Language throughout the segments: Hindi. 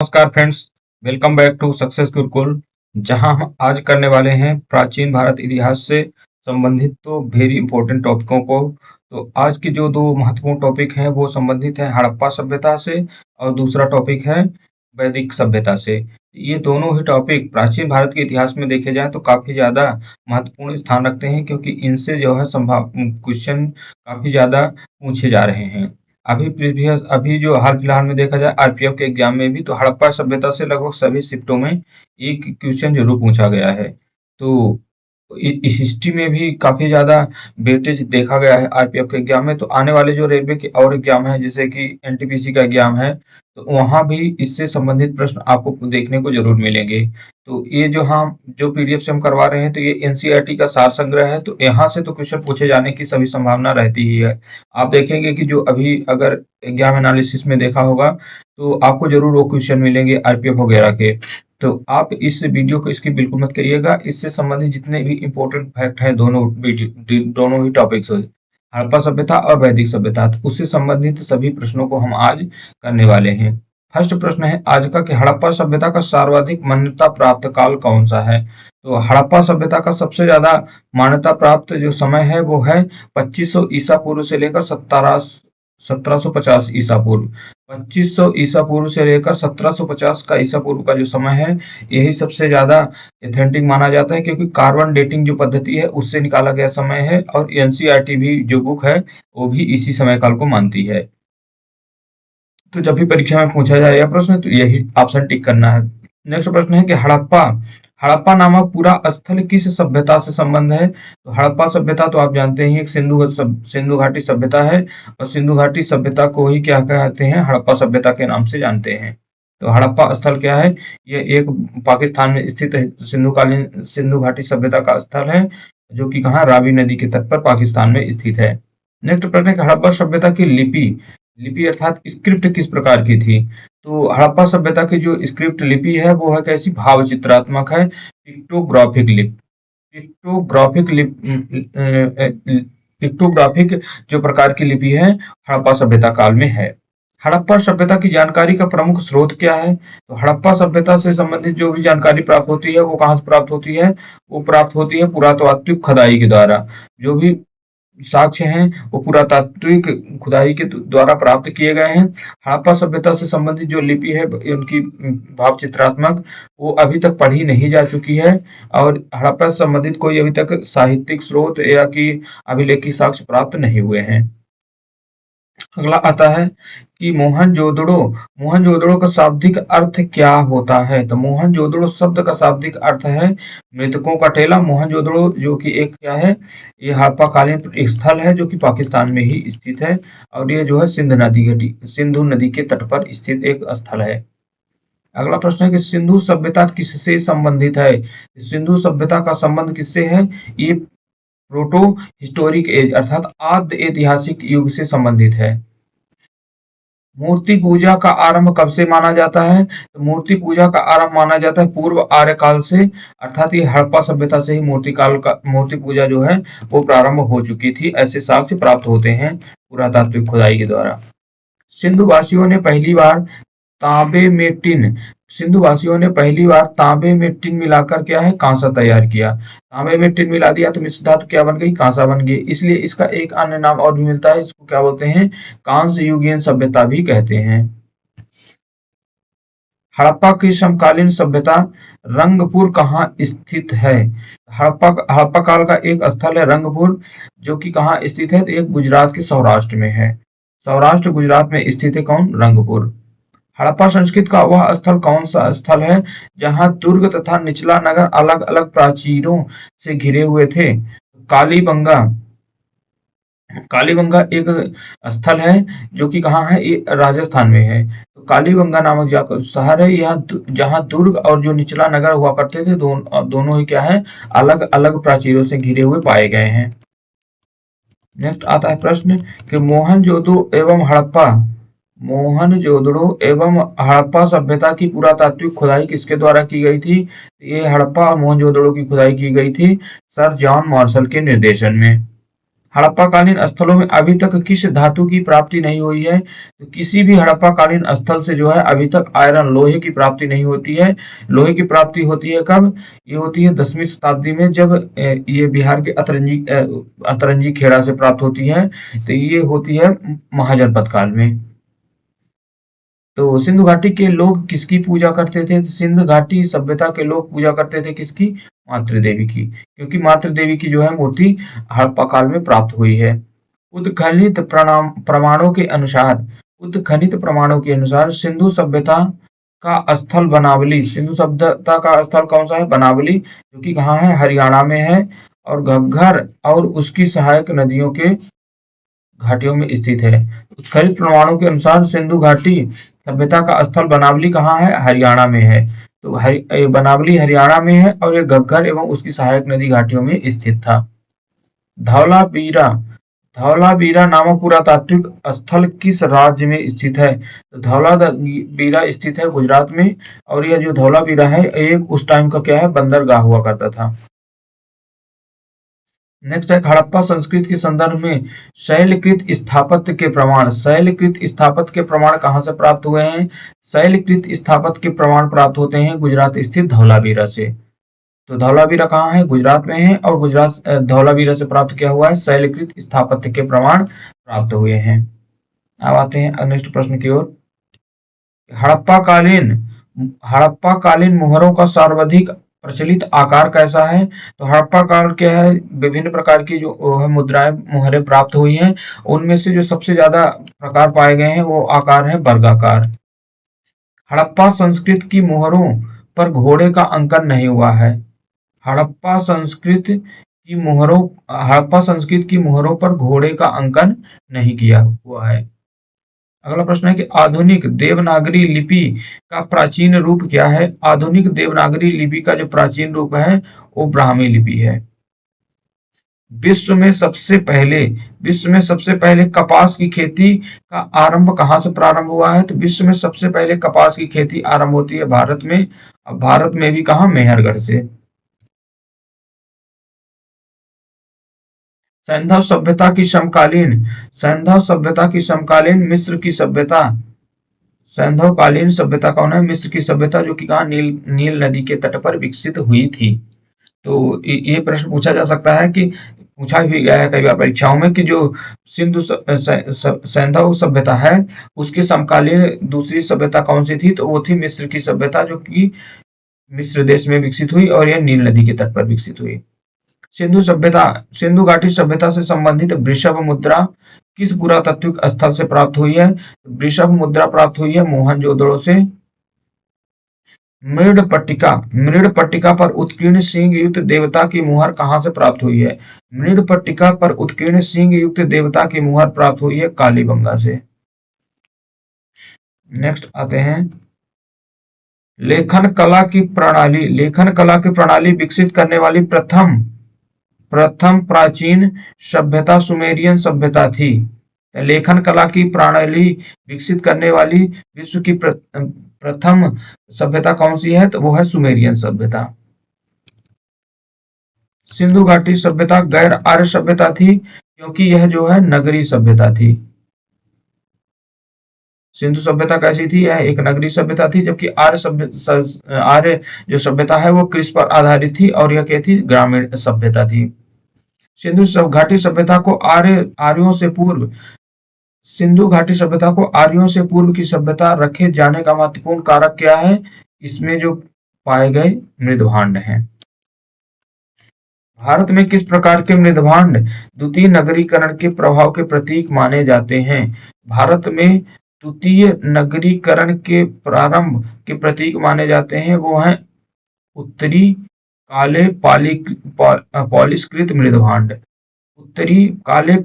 नमस्कार friends, welcome back to Success Gurukul. जहां हम आज करने वाले हैं प्राचीन भारत इतिहास से संबंधित तो वेरी इंपॉर्टेंट टॉपिकों को। तो आज के जो दो महत्वपूर्ण टॉपिक हैं वो संबंधित है हड़प्पा सभ्यता से और दूसरा टॉपिक है वैदिक सभ्यता से। ये दोनों ही टॉपिक प्राचीन भारत के इतिहास में देखे जाए तो काफी ज्यादा महत्वपूर्ण स्थान रखते हैं, क्योंकि इनसे जो है संभाव क्वेश्चन काफी ज्यादा पूछे जा रहे हैं। अभी जो हाल फिलहाल में देखा जाए आरपीएफ के एग्जाम में भी तो हड़प्पा सभ्यता से लगभग सभी शिफ्टों में एक क्वेश्चन जरूर पूछा गया है। तो इस हिस्ट्री में भी काफी ज्यादा वेटेज देखा गया है आरपीएफ के एग्जाम में। तो आने वाले जो रेलवे के और एग्जाम है जैसे कि एनटीपीसी का एग्जाम है, तो वहां भी इससे संबंधित प्रश्न आपको देखने को जरूर मिलेंगे। तो ये जो पीडीएफ से हम करवा रहे हैं तो ये एनसीईआरटी का सार संग्रह है, तो यहाँ से तो क्वेश्चन पूछे जाने की सभी संभावना रहती ही है। आप देखेंगे कि जो अभी अगर एग्जाम एनालिसिस में देखा होगा तो आपको जरूर वो क्वेश्चन मिलेंगे आरपीएफ वगैरह के। तो आप इस वीडियो को इसकी बिल्कुल मत करिएगा। इससे संबंधित जितने भी इंपॉर्टेंट फैक्ट है दोनों ही टॉपिक्स हड़प्पा सभ्यता और वैदिक सभ्यता, तो उससे संबंधित सभी प्रश्नों को हम आज करने वाले हैं। फर्स्ट प्रश्न है आज का कि हड़प्पा सभ्यता का सर्वाधिक मान्यता प्राप्त काल कौन सा है। तो हड़प्पा सभ्यता का सबसे ज्यादा मान्यता प्राप्त जो समय है वो है 2500 ईसा पूर्व से लेकर 1750 ईसा पूर्व। 2500 ईसा पूर्व से लेकर 1750 का ईसा पूर्व का जो समय है यही सबसे ज्यादा एथेंटिक माना जाता है, क्योंकि कार्बन डेटिंग जो पद्धति है उससे निकाला गया समय है और एनसीईआरटी भी जो बुक है वो भी इसी समय काल को मानती है। तो जब भी परीक्षा में पूछा जाए यह प्रश्न तो यही ऑप्शन टिक करना है। नेक्स्ट प्रश्न है कि हड़प्पा हड़प्पा नामक पूरा स्थल किस सभ्यता से संबंध है। तो हड़प्पा सभ्यता तो आप जानते हैं एक सिंधु घाटी सभ्यता है, और सिंधु घाटी सभ्यता को ही क्या कहते हैं, हड़प्पा सभ्यता के नाम से जानते हैं। तो हड़प्पा स्थल क्या है, ये एक पाकिस्तान में स्थित है सिंधु घाटी सभ्यता का स्थल है, जो कि कहाँ रावी नदी के तट पर पाकिस्तान में स्थित है। नेक्स्ट प्रश्न है कि हड़प्पा सभ्यता की लिपि लिपि अर्थात स्क्रिप्ट किस प्रकार की थी। तो हड़प्पा सभ्यता की जो स्क्रिप्ट लिपि है वो है कैसी, भाव चित्रात्मक है, पिक्टोग्राफिक लिप पिक्टोग्राफिक जो प्रकार की लिपि है हड़प्पा सभ्यता काल में है। हड़प्पा सभ्यता की जानकारी का प्रमुख स्रोत क्या है। तो हड़प्पा सभ्यता से संबंधित जो भी जानकारी प्राप्त होती है वो कहाँ से प्राप्त होती है, वो प्राप्त होती है पुरातात्विक खुदाई के द्वारा। जो भी साक्ष्य हैं वो पुरातात्विक खुदाई के द्वारा प्राप्त किए गए हैं। हड़प्पा सभ्यता से संबंधित जो लिपि है उनकी भाव चित्रात्मक वो अभी तक पढ़ी नहीं जा चुकी है, और हड़प्पा से संबंधित कोई अभी तक साहित्यिक स्रोत या कि अभिलेखी साक्ष्य प्राप्त नहीं हुए हैं। अगला आता है कि मोहनजोदड़ो का शाब्दिक अर्थ क्या होता है। तो मोहनजोदड़ो शब्द का शाब्दिक अर्थ है मृतकों का टेला। मोहनजोदड़ो जो कि एक क्या है, ये हड़प्पा कालीन एक स्थल है जो कि पाकिस्तान में ही स्थित है, और ये जो है सिंधु नदी के तट पर स्थित एक स्थल है। अगला प्रश्न है कि सिंधु सभ्यता किससे संबंधित है। सिंधु सभ्यता का संबंध किससे है, ये प्रोटो हिस्टोरिक एज अर्थात आद्य ऐतिहासिक युग से संबंधित है। मूर्ति पूजा का आरंभ कब से माना जाता है। तो मूर्ति पूजा का आरंभ माना जाता है पूर्व आर्य काल से, अर्थात ये हड़प्पा सभ्यता से ही मूर्ति पूजा जो है वो प्रारंभ हो चुकी थी, ऐसे साक्ष्य प्राप्त होते हैं पुरातात्विक खुदाई के द्वारा। सिंधु वासियों ने पहली बार तांबे में टिन सिंधु वासियों ने पहली बार तांबे में टिन मिलाकर क्या है, कांसा तैयार किया। तांबे में टिन मिला दिया तो मिश्र धातु क्या बन गई, कांसा बन गई। इसलिए इसका एक अन्य नाम और भी मिलता है, इसको क्या बोलते हैं, कांस्य युगीन सभ्यता भी कहते हैं। हड़प्पा की समकालीन सभ्यता रंगपुर कहाँ स्थित है। हड़प्पा काल का एक स्थल है रंगपुर, जो कि कहाँ स्थित है, तो एक गुजरात के सौराष्ट्र में है। सौराष्ट्र गुजरात में स्थित है कौन, रंगपुर। हड़प्पा संस्कृति का वह स्थल कौन सा स्थल है जहां दुर्ग तथा निचला नगर अलग अलग प्राचीरों से घिरे हुए थे। कालीबंगा कालीबंगा एक स्थल है जो कि कहाँ है, ये राजस्थान में है। तो कालीबंगा नामक जाकर शहर है यहाँ जहाँ दुर्ग और जो निचला नगर हुआ करते थे दोनों ही क्या है, अलग अलग प्राचीरों से घिरे हुए पाए गए हैं। नेक्स्ट आता है प्रश्न कि मोहनजोदड़ो एवं हड़प्पा सभ्यता की पुरातात्विक खुदाई किसके द्वारा की गई थी। ये हड़प्पा और मोहनजोदड़ो की खुदाई की गई थी सर जॉन मार्शल के निर्देशन में। हड़प्पाकालीन स्थलों में अभी तक किस धातु की प्राप्ति नहीं हुई है? तो किसी भी हड़प्पाकालीन स्थल से जो है अभी तक आयरन लोहे की प्राप्ति नहीं होती है। लोहे की प्राप्ति होती है कब? ये होती है 10वीं शताब्दी में, जब ये बिहार के अतरंजी खेड़ा से प्राप्त होती है। तो ये होती है महाजनपद काल में। तो सिंधु घाटी के लोग किसकी पूजा करते थे? तो सिंधु घाटी सभ्यता के लोग पूजा करते थे किसकी? मातृ देवी की, क्योंकि मातृ देवी की जो है मूर्ति हड़प्पा काल में प्राप्त हुई है। उत्खनित प्रमाणों के अनुसार उत्खनित प्रमाणों के अनुसार सिंधु सभ्यता का स्थल बनावली, सिंधु सभ्यता का स्थल कौन सा है? बनावली, जो कि कहाँ है? हरियाणा में है। और घग्गर और उसकी सहायक नदियों के घाटियों में स्थित है। उत्खनित प्रमाणों के अनुसार सिंधु घाटी सभ्यता का स्थल बनावली कहाँ है? हरियाणा में है। तो बनावली हरियाणा में है और ये घग्गर एवं उसकी सहायक नदी घाटियों में स्थित था। धौलावीरा धौलावीरा नामक पुरातात्विक स्थल किस राज्य में स्थित है? तो धौलावीरा स्थित है गुजरात में। और यह जो धौलावीरा है एक उस टाइम का क्या है? बंदरगाह हुआ करता था। नेक्स्ट है हड़प्पा संस्कृति के संदर्भ में शैलकृत स्थापत्य के प्रमाण। शैलकृत स्थापत्य के प्रमाण कहाँ से प्राप्त हुए हैं? शैलकृत स्थापत्य के प्रमाण प्राप्त होते हैं गुजरात स्थित धौलावीरा से। तो धौलावीरा कहाँ है? गुजरात में है। और गुजरात धौलावीरा से प्राप्त किया हुआ है शैलकृत स्थापत्य के प्रमाण प्राप्त हुए हैं। अब आते हैं नेक्स्ट प्रश्न की ओर। हड़प्पाकालीन हड़प्पाकालीन मुहरों का सर्वाधिक प्रचलित आकार कैसा है? तो हड़प्पा काल क्या है? विभिन्न प्रकार की जो है मुद्राएं मुहरें प्राप्त हुई हैं। उनमें से जो सबसे ज्यादा प्रकार पाए गए हैं वो आकार है वर्गाकार। हड़प्पा संस्कृत की मुहरों पर घोड़े का अंकन नहीं हुआ है। हड़प्पा संस्कृत की मुहरों पर घोड़े का अंकन नहीं किया हुआ है। अगला प्रश्न है कि आधुनिक देवनागरी लिपि का प्राचीन रूप क्या है? आधुनिक देवनागरी लिपि का जो प्राचीन रूप है वो ब्राह्मी लिपि है। विश्व में सबसे पहले कपास की खेती का आरंभ कहाँ से प्रारंभ हुआ है? तो विश्व में सबसे पहले कपास की खेती आरंभ होती है भारत में। अब भारत में भी कहाँ? मेहरगढ़ से। सैंधव सभ्यता की समकालीन मिस्र की सभ्यता। सैंधवकालीन सभ्यता कौन है? मिस्र की सभ्यता, जो कि कहाँ? नील नदी के तट पर विकसित हुई थी। तो ये प्रश्न पूछा जा सकता है कि पूछा भी गया है कई बार परीक्षाओं में कि जो सैंधव सभ्यता है उसके समकालीन दूसरी सभ्यता कौन सी थी? तो वो थी मिस्र की सभ्यता, जो कि मिस्र देश में विकसित हुई और यह नील नदी के तट पर विकसित हुई। सिंधु घाटी सभ्यता से संबंधित वृषभ मुद्रा किस पुरातात्विक स्थल से प्राप्त हुई है? वृषभ मुद्रा प्राप्त हुई है मोहनजोदड़ो से। मृड़ पट्टिका पर उत्कीर्ण सींग युक्त देवता की मुहर कहाँ से प्राप्त हुई है? मृड़ पट्टिका पर उत्कीर्ण सींग युक्त देवता की मुहर प्राप्त हुई है कालीबंगा से। नेक्स्ट आते हैं लेखन कला की प्रणाली विकसित करने वाली प्रथम प्राचीन सभ्यता सुमेरियन सभ्यता थी। लेखन कला की प्रणाली विकसित करने वाली विश्व की प्रथम सभ्यता कौन सी है? तो वो है सुमेरियन सभ्यता। सिंधु घाटी सभ्यता गैर आर्य सभ्यता थी, क्योंकि यह जो है नगरी सभ्यता थी। सिंधु सभ्यता कैसी थी? यह एक नगरी सभ्यता थी, जबकि आर्य जो सभ्यता है वो कृषि पर आधारित थी और यह क्या थी? ग्रामीण सभ्यता थी। घाटी सभ्यता को आर्यों से पूर्व की सभ्यता रखे जाने का महत्वपूर्ण कारक क्या है? इसमें जो पाए गए मृदभांड हैं। भारत में किस प्रकार के मृदभांड द्वितीय नगरीकरण के प्रभाव के प्रतीक माने जाते हैं? भारत में द्वितीय नगरीकरण के प्रारंभ के प्रतीक माने जाते हैं वो हैं उत्तरी काले पॉलिशकृत मृदभांड। उत्तरी काले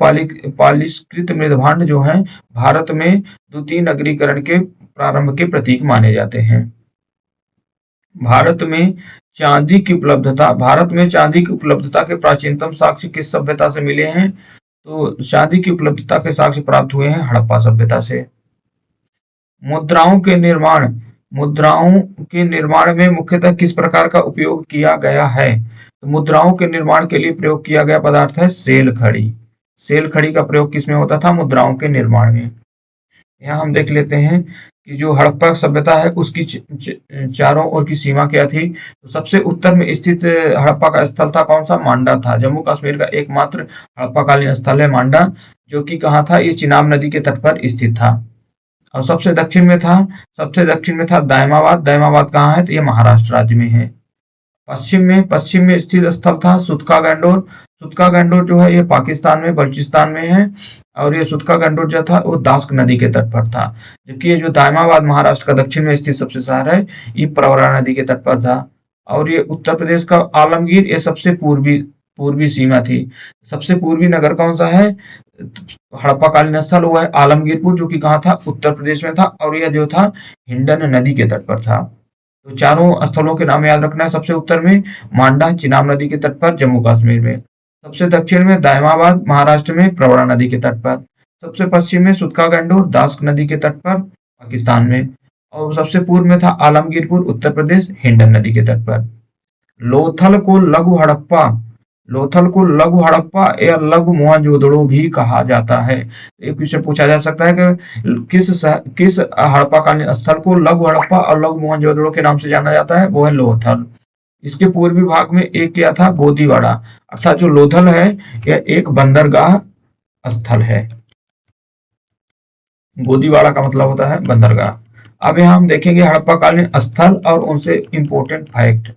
पॉलिशकृत मृदभांड जो हैं भारत में द्वितीय नगरीकरण के प्रारंभ के प्रतीक माने जाते हैं। भारत में चांदी की उपलब्धता के प्राचीनतम साक्ष्य किस सभ्यता से मिले हैं? तो चांदी की उपलब्धता के साक्ष्य प्राप्त हुए हैं हड़प्पा सभ्यता से। मुद्राओं के निर्माण में मुख्यतः किस प्रकार का उपयोग किया गया है? तो मुद्राओं के निर्माण के लिए प्रयोग किया गया पदार्थ है सेल खड़ी। सेल खड़ी का प्रयोग किसमें होता था? मुद्राओं के निर्माण में। यहाँ हम देख लेते हैं कि जो हड़प्पा सभ्यता है उसकी चारों ओर की सीमा क्या थी। तो सबसे उत्तर में स्थित हड़प्पा का स्थल था कौन सा? मांडा था। जम्मू कश्मीर का एकमात्र हड़प्पाकालीन स्थल है मांडा, जो कि कहाँ था? ये चिनाब नदी के तट पर स्थित था। और सबसे दक्षिण में था दायमाबाद। दायमाबाद कहाँ है? तो ये महाराष्ट्र राज्य में है। पश्चिम में स्थित स्थल था सुतका गंडोर। सुतका गंडोर जो है ये पाकिस्तान में बलूचिस्तान में है, और ये सुतका गंडोर जो था वो दास्क नदी के तट पर था। जबकि ये जो दायमाबाद महाराष्ट्र का दक्षिण में स्थित सबसे शहर है, ये प्रवरा नदी के तट पर था। और ये उत्तर प्रदेश का आलमगीर, ये सबसे पूर्वी पूर्वी सीमा थी। सबसे पूर्वी नगर कौन सा है हड़प्पा कालीन स्थल? वो है आलमगीरपुर, जो कि कहाँ था? उत्तर प्रदेश में था, और यह जो था हिंडन नदी के तट पर था। तो चारों स्थलों के नाम याद रखना है। सबसे उत्तर में मांडा चिनाब नदी के तट पर जम्मू कश्मीर में, सबसे दक्षिण में दायमाबाद महाराष्ट्र में प्रवरा नदी के तट पर, सबसे पश्चिम में सुतका गंडोर दास्क नदी के तट पर पाकिस्तान में, और सबसे पूर्व में था आलमगीरपुर उत्तर प्रदेश हिंडन नदी के तट पर। लोथल को लघु हड़प्पा लोथल को लघु हड़प्पा या लघु मोहनजोदड़ो भी कहा जाता है। एक क्वेश्चन पूछा जा सकता है कि किस हड़प्पाकालीन स्थल को लघु हड़प्पा और लघु मोहनजोदड़ो के नाम से जाना जाता है? वो है लोथल। इसके पूर्वी भाग में एक क्या था? गोदीवाड़ा। अर्थात जो लोथल है यह एक बंदरगाह स्थल है। गोदीवाड़ा का मतलब होता है बंदरगाह। अब यहाँ हम देखेंगे हड़प्पाकालीन स्थल और उनसे इंपोर्टेंट फैक्ट।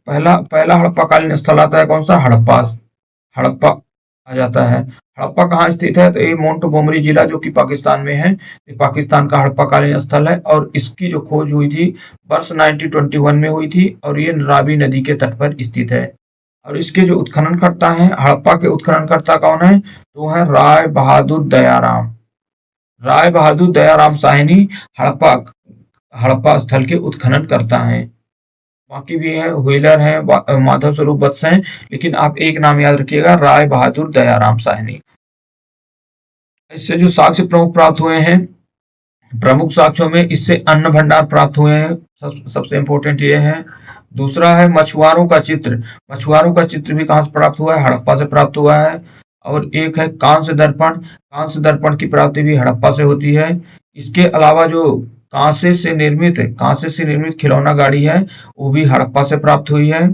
पहला हड़प्पाकालीन स्थल आता है कौन सा? हड़प्पा आ जाता है। हड़प्पा कहाँ स्थित है? तो ये मोंटगोमरी जिला, जो कि पाकिस्तान में है, ये पाकिस्तान का हड़प्पाकालीन स्थल है, और इसकी जो खोज हुई थी वर्ष 1921 में हुई थी, और ये रावी नदी के तट पर स्थित है। और इसके जो उत्खननकर्ता हैं, हड़प्पा के उत्खननकर्ता कौन है? तो है राय बहादुर दयाराम। राय बहादुर दयाराम साहनी हड़प्पा स्थल के उत्खनन करता है। बाकी भी है, व्हीलर है, माधव स्वरूप वत्स हैं, लेकिन आप एक नाम याद रखिएगा, राय बहादुर दयाराम साहनी। इससे जो साक्ष्य प्रमुख प्राप्त हुए हैं, प्रमुख साक्ष्यों में इससे अन्न भंडार प्राप्त हुए हैं, सबसे इंपॉर्टेंट ये है। दूसरा है मछुआरों का चित्र। मछुआरों का चित्र भी कहाँ से प्राप्त हुआ है? हड़प्पा से प्राप्त हुआ है। और एक है कांस्य दर्पण। कांस्य दर्पण की प्राप्ति भी हड़प्पा से होती है। इसके अलावा जो कांसे से निर्मित खिलौना गाड़ी है, वो भी हड़प्पा से प्राप्त हुई है।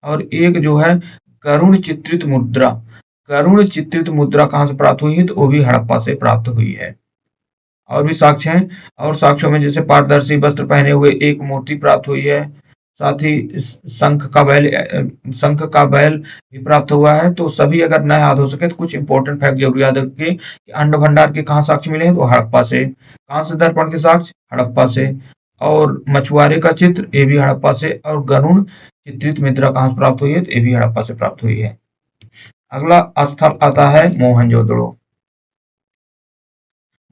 और एक जो है गरुड़ चित्रित मुद्रा। गरुड़ चित्रित मुद्रा कहाँ से प्राप्त हुई है? तो वो भी हड़प्पा से प्राप्त हुई है। और भी साक्ष्य हैं, और साक्ष्यों में जैसे पारदर्शी वस्त्र पहने हुए एक मूर्ति प्राप्त हुई है। साथ ही शंख का बैल भी प्राप्त हुआ है। तो सभी अगर न याद हो सके तो कुछ इंपॉर्टेंट फैक्ट जरूर याद रखिए कि अन्न भंडार के कहाँ साक्ष्य मिले हैं? तो हड़प्पा से। कांस्य दर्पण के साक्ष्य हड़प्पा से। और मछुआरे का चित्र, ये भी हड़प्पा से। और गरुड़ चित्रित मुद्रा कहाँ से प्राप्त हुई है? तो ये भी हड़प्पा से प्राप्त हुई है। अगला स्थल आता है मोहनजोदड़ो।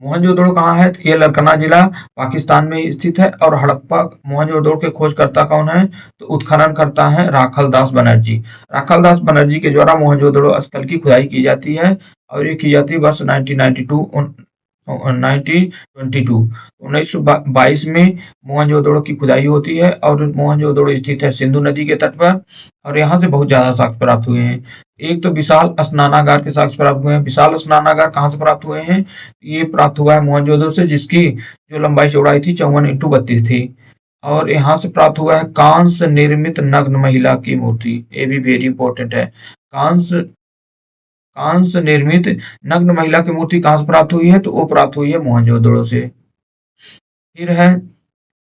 मोहनजोदड़ो कहाँ है? तो ये लरकना जिला पाकिस्तान में स्थित है। और हड़प्पा मोहनजोदड़ो के खोजकर्ता कौन है? तो उत्खनन करता है राखल दास बनर्जी। राखल दास बनर्जी के द्वारा मोहनजोदड़ो स्थल की खुदाई की जाती है, और ये की जाती है वर्ष 1922 में मोहनजोदड़ो की खुदाई होती है। और मोहनजोदड़ो स्थित है सिंधु नदी के तट पर, और यहाँ से बहुत ज्यादा साक्ष्य प्राप्त हुए हैं। एक तो विशाल स्नानागार के साक्ष्य प्राप्त हुए हैं। विशाल स्नानागार कहाँ से प्राप्त हुए हैं? ये प्राप्त हुआ है मोहनजोदड़ो से, जिसकी जो लंबाई चौड़ाई थी 54x32 थी। और यहाँ से प्राप्त हुआ है कांस्य निर्मित नग्न महिला की मूर्ति। ये भी वेरी इंपॉर्टेंट है। कांस्य कांस्य निर्मित नग्न महिला की मूर्ति कहाँ से प्राप्त हुई है? तो वो प्राप्त हुई है मोहनजोदड़ो से। फिर है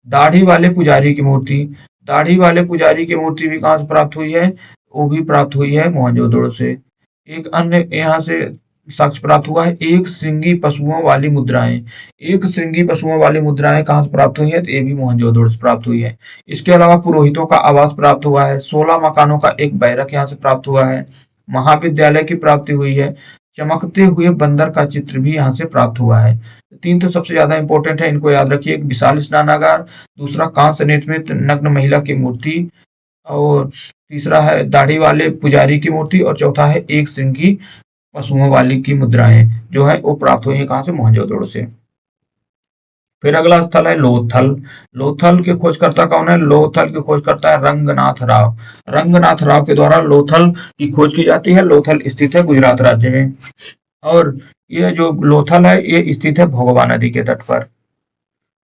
दाढ़ी वाले पुजारी की मूर्ति। दाढ़ी वाले पुजारी की मूर्ति भी कहाँ से प्राप्त हुई है? वो भी प्राप्त हुई है मोहनजोदड़ो से। एक अन्य यहाँ से साक्ष्य प्राप्त हुआ है एक श्रृंगी पशुओं वाली मुद्राएं। एक श्रृंगी पशुओं वाली मुद्राएं कहाँ से प्राप्त हुई है? तो ये भी मोहनजोदड़ो से प्राप्त हुई है। इसके अलावा पुरोहितों का आवास प्राप्त हुआ है। 16 मकानों का एक बैरक यहाँ से प्राप्त हुआ है। महाविद्यालय की प्राप्ति हुई है। चमकते हुए बंदर का चित्र भी यहाँ से प्राप्त हुआ है। तीन तो सबसे ज्यादा इंपॉर्टेंट है, इनको याद रखिए। एक विशाल स्नानागार, दूसरा कांस्य निर्मित नग्न महिला की मूर्ति, और तीसरा है दाढ़ी वाले पुजारी की मूर्ति, और चौथा है एक श्रृंगी पशुओं वाली की मुद्राएं जो है वो प्राप्त हुई है कहाँ से? मोहनजोदड़ो से। फिर अगला स्थल है लोथल। लोथल के खोजकर्ता कौन है? लोथल की खोजकर्ता है रंगनाथ राव। रंगनाथ राव के द्वारा लोथल की खोज की जाती है। लोथल स्थित है गुजरात राज्य में। और ये जो लोथल है ये स्थित है भोगवा नदी के तट पर।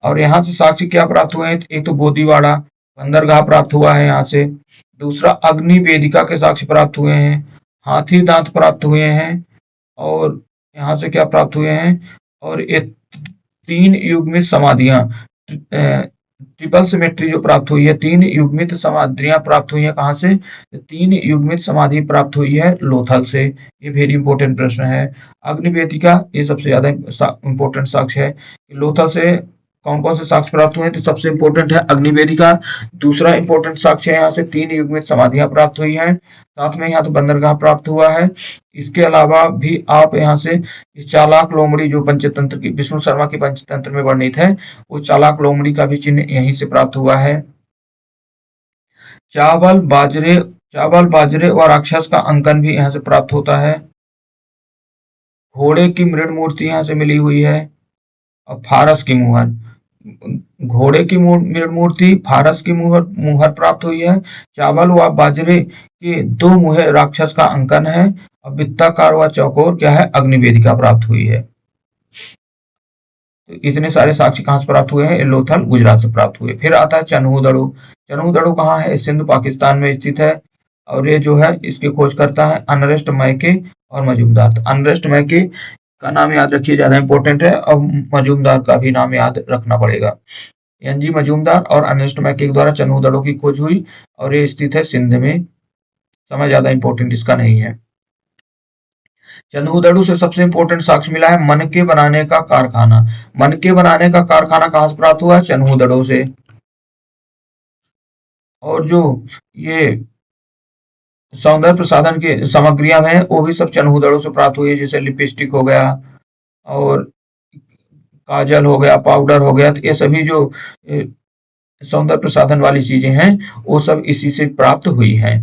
और यहाँ से साक्ष्य क्या प्राप्त हुए हैं? एक तो गोदीवाड़ा बंदरगाह प्राप्त हुआ है यहाँ से। दूसरा अग्नि वेदिका के साक्ष्य प्राप्त हुए हैं। हाथी दांत प्राप्त हुए हैं। और यहाँ से क्या प्राप्त हुए हैं? और ये 3 युग्मित समाधियां, ट्रिपल सिमेट्री जो प्राप्त हुई है, 3 युग्मित समाधियां प्राप्त हुई है। कहाँ से? 3 युग्मित समाधि प्राप्त हुई है लोथल से। ये वेरी इंपॉर्टेंट प्रश्न है। अग्निवेदिका ये सबसे ज्यादा इंपॉर्टेंट साक्ष्य है। लोथल से कौन कौन से साक्ष्य प्राप्त हुए हैं? तो सबसे इंपॉर्टेंट है अग्निवेदिका। दूसरा इंपॉर्टेंट साक्ष्य है यहाँ से 3 युग्मित समाधियां प्राप्त हुई हैं। साथ में यहाँ तो बंदरगाह प्राप्त हुआ है। इसके अलावा भी आप यहाँ से इस चालाक लोमड़ी जो पंचतंत्र की विष्णु शर्मा की पंचतंत्र में वर्णित है, उस चालाक लोमड़ी का भी चिन्ह यहीं से प्राप्त हुआ है। चावल बाजरे और राक्षस का अंकन भी यहाँ से प्राप्त होता है। घोड़े की मृण मूर्ति यहाँ से मिली हुई है। और फारस की मुहर, घोड़े की मृण मूर्ति, फारस की मुहर प्राप्त हुई है। चावल व बाजरे के 2 मुहे राक्षस का अंकन है। और वृत्ताकार व चौकोर क्या है? अग्निवेदिका प्राप्त हुई है। तो इतने सारे साक्ष्य कहाँ से प्राप्त हुए हैं? लोथल गुजरात से प्राप्त हुए। फिर आता है चन्हूदड़ो। चन्हूदड़ो कहाँ है? सिंध पाकिस्तान में स्थित है। और ये जो है इसकी खोज करता है अनरेस्ट मैके और मजूमदार। तो अनरेस्ट मैके का नाम याद रखिए, ज्यादा इंपॉर्टेंट है। और मजूमदार का भी नाम याद रखना पड़ेगा। एनजी मजूमदार और अनरेस्ट मैके के द्वारा चन्हूदड़ो की खोज हुई। और ये स्थित है सिंध में। समय ज्यादा इंपॉर्टेंट इसका नहीं है। चंद्रदड़ू से सबसे इंपॉर्टेंट साक्ष्य मिला है मनके बनाने का कारखाना। मनके बनाने का कारखाना कहां से प्राप्त हुआ है? चन्हूदड़ो से। और जो ये सौंदर्य प्रसाधन की सामग्रियां हैं वो भी सब चन्हूदड़ो से प्राप्त हुई है। जैसे लिपस्टिक हो गया और काजल हो गया, पाउडर हो गया। तो ये सभी जो सौंदर्य प्रसाधन वाली चीजें हैं वो सब इसी से प्राप्त हुई हैं।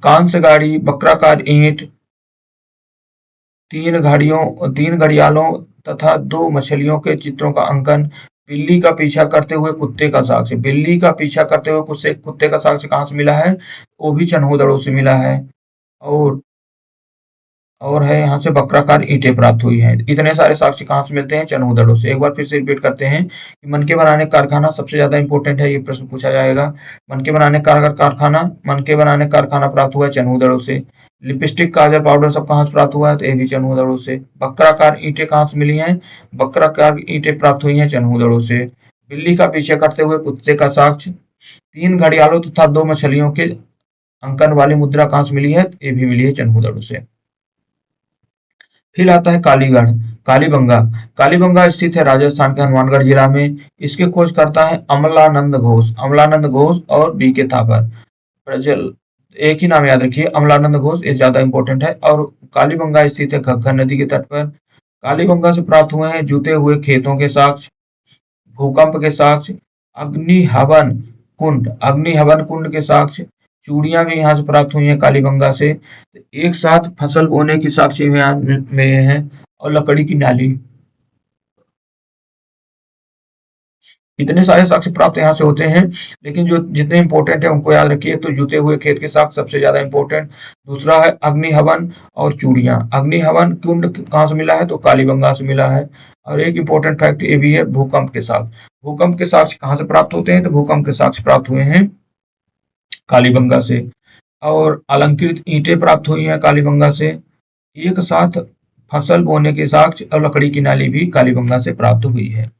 कांस्य गाड़ी, वक्राकार ईंट, 3 घड़ियालों तथा 2 मछलियों के चित्रों का अंकन, बिल्ली का पीछा करते हुए कुत्ते का साक्ष्य। बिल्ली का पीछा करते हुए कुत्ते का साक्ष्य कहाँ से मिला है? वो भी चन्हूदड़ो से मिला है। और है यहाँ से वक्राकार ईंटें प्राप्त हुई हैं। इतने सारे साक्ष्य कहाँ से मिलते हैं? चन्हूदड़ो से। एक बार फिर से रिपीट करते हैं कि मनके बनाने का कारखाना सबसे ज्यादा इंपॉर्टेंट है, ये प्रश्न पूछा जाएगा। मनके बनाने का कारखाना प्राप्त हुआ है चन्हूदड़ो से। लिपस्टिक, काजल, पाउडर सब कहाँ से प्राप्त हुआ है? तो ये भी चन्हूदड़ो से। वक्राकार ईंटें कहाँ से मिली हैं? वक्राकार ईंटें प्राप्त हुई हैं चन्हूदड़ो से। बिल्ली का पीछे करते हुए कुत्ते का साक्ष्य, 3 घड़ियालों तथा 2 मछलियों के अंकन वाली मुद्रा कहाँ से मिली है? ये भी मिली है चन्हूदड़ो से। फिर आता है कालीगढ़, कालीबंगा। कालीबंगा स्थित है राजस्थान के हनुमानगढ़ जिला में। इसके खोज करता है अमलानंद घोष। अमलानंद घोष और बी के थापर। प्रजल एक ही नाम याद रखिए, अमलानंद घोष, ये ज्यादा इंपॉर्टेंट है। और कालीबंगा स्थित है घग्गर नदी के तट पर। कालीबंगा से प्राप्त हुए हैं जुते हुए खेतों के साक्ष्य, भूकंप के साक्ष्य, अग्नि हवन कुंड के साक्ष्य, चूड़ियां भी यहाँ से प्राप्त हुई हैं कालीबंगा से। एक साथ फसल बोने की साक्ष्य यहाँ मिले हैं। और लकड़ी की नाली। इतने सारे साक्ष्य प्राप्त यहाँ से होते हैं। लेकिन जो जितने इंपॉर्टेंट है उनको याद रखिए। तो जुते हुए खेत के साक्ष्य सबसे ज्यादा इंपॉर्टेंट। दूसरा है अग्नि हवन और चूड़ियां। अग्नि हवन कुंड कहाँ से मिला है? तो कालीबंगा से मिला है। और एक इंपॉर्टेंट फैक्ट ये भी है भूकंप के साक्ष्य। भूकंप के साक्ष्य कहाँ से प्राप्त होते हैं? तो भूकंप के साक्ष्य प्राप्त हुए हैं कालीबंगा से। और अलंकृत ईंटें प्राप्त हुई हैं कालीबंगा से। एक साथ फसल बोने के साक्ष्य और लकड़ी की नाली भी कालीबंगा से प्राप्त हुई है।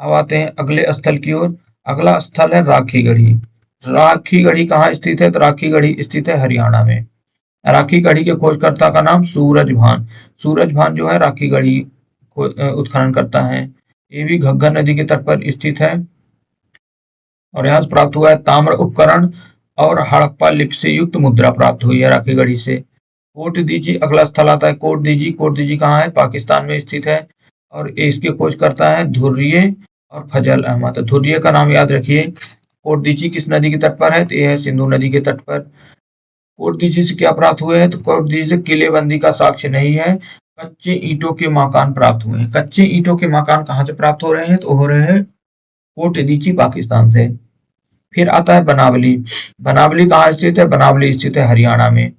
अब आते हैं अगले स्थल की ओर। अगला स्थल है राखी गढ़ी। राखी गढ़ी कहाँ स्थित है? तो राखी गढ़ी स्थित है हरियाणा में। राखी गढ़ी के खोजकर्ता का नाम सूरज भान। सूरज भान जो है राखी गढ़ी उत्खनन करता है। ये भी घग्गर नदी के तट पर स्थित है। और यहाँ से प्राप्त हुआ है ताम्र उपकरण और हड़प्पा लिपि से युक्त मुद्रा प्राप्त हुई है राखी गढ़ी से। कोट दीजी अगला स्थल आता है कोट दीजी। कोट दीजी कहाँ है? पाकिस्तान में स्थित है। और इसकी खोज करता है धुर्रिये और फजल अहमद। तो धुर्रिये का नाम याद रखिए। कोट दीजी किस नदी के तट पर है? तो यह है सिंधु नदी के तट पर। कोट दीजी से क्या प्राप्त हुए हैं? तो कोट दीजी से किलेबंदी का साक्ष्य नहीं है। कच्चे ईंटों के मकान प्राप्त हुए हैं। कच्चे ईंटों के मकान कहाँ से प्राप्त हो रहे हैं? तो हो रहे हैं कोट एदीची पाकिस्तान से। फिर आता है बनावली। बनावली कहाँ स्थित है? बनावली स्थित है हरियाणा में।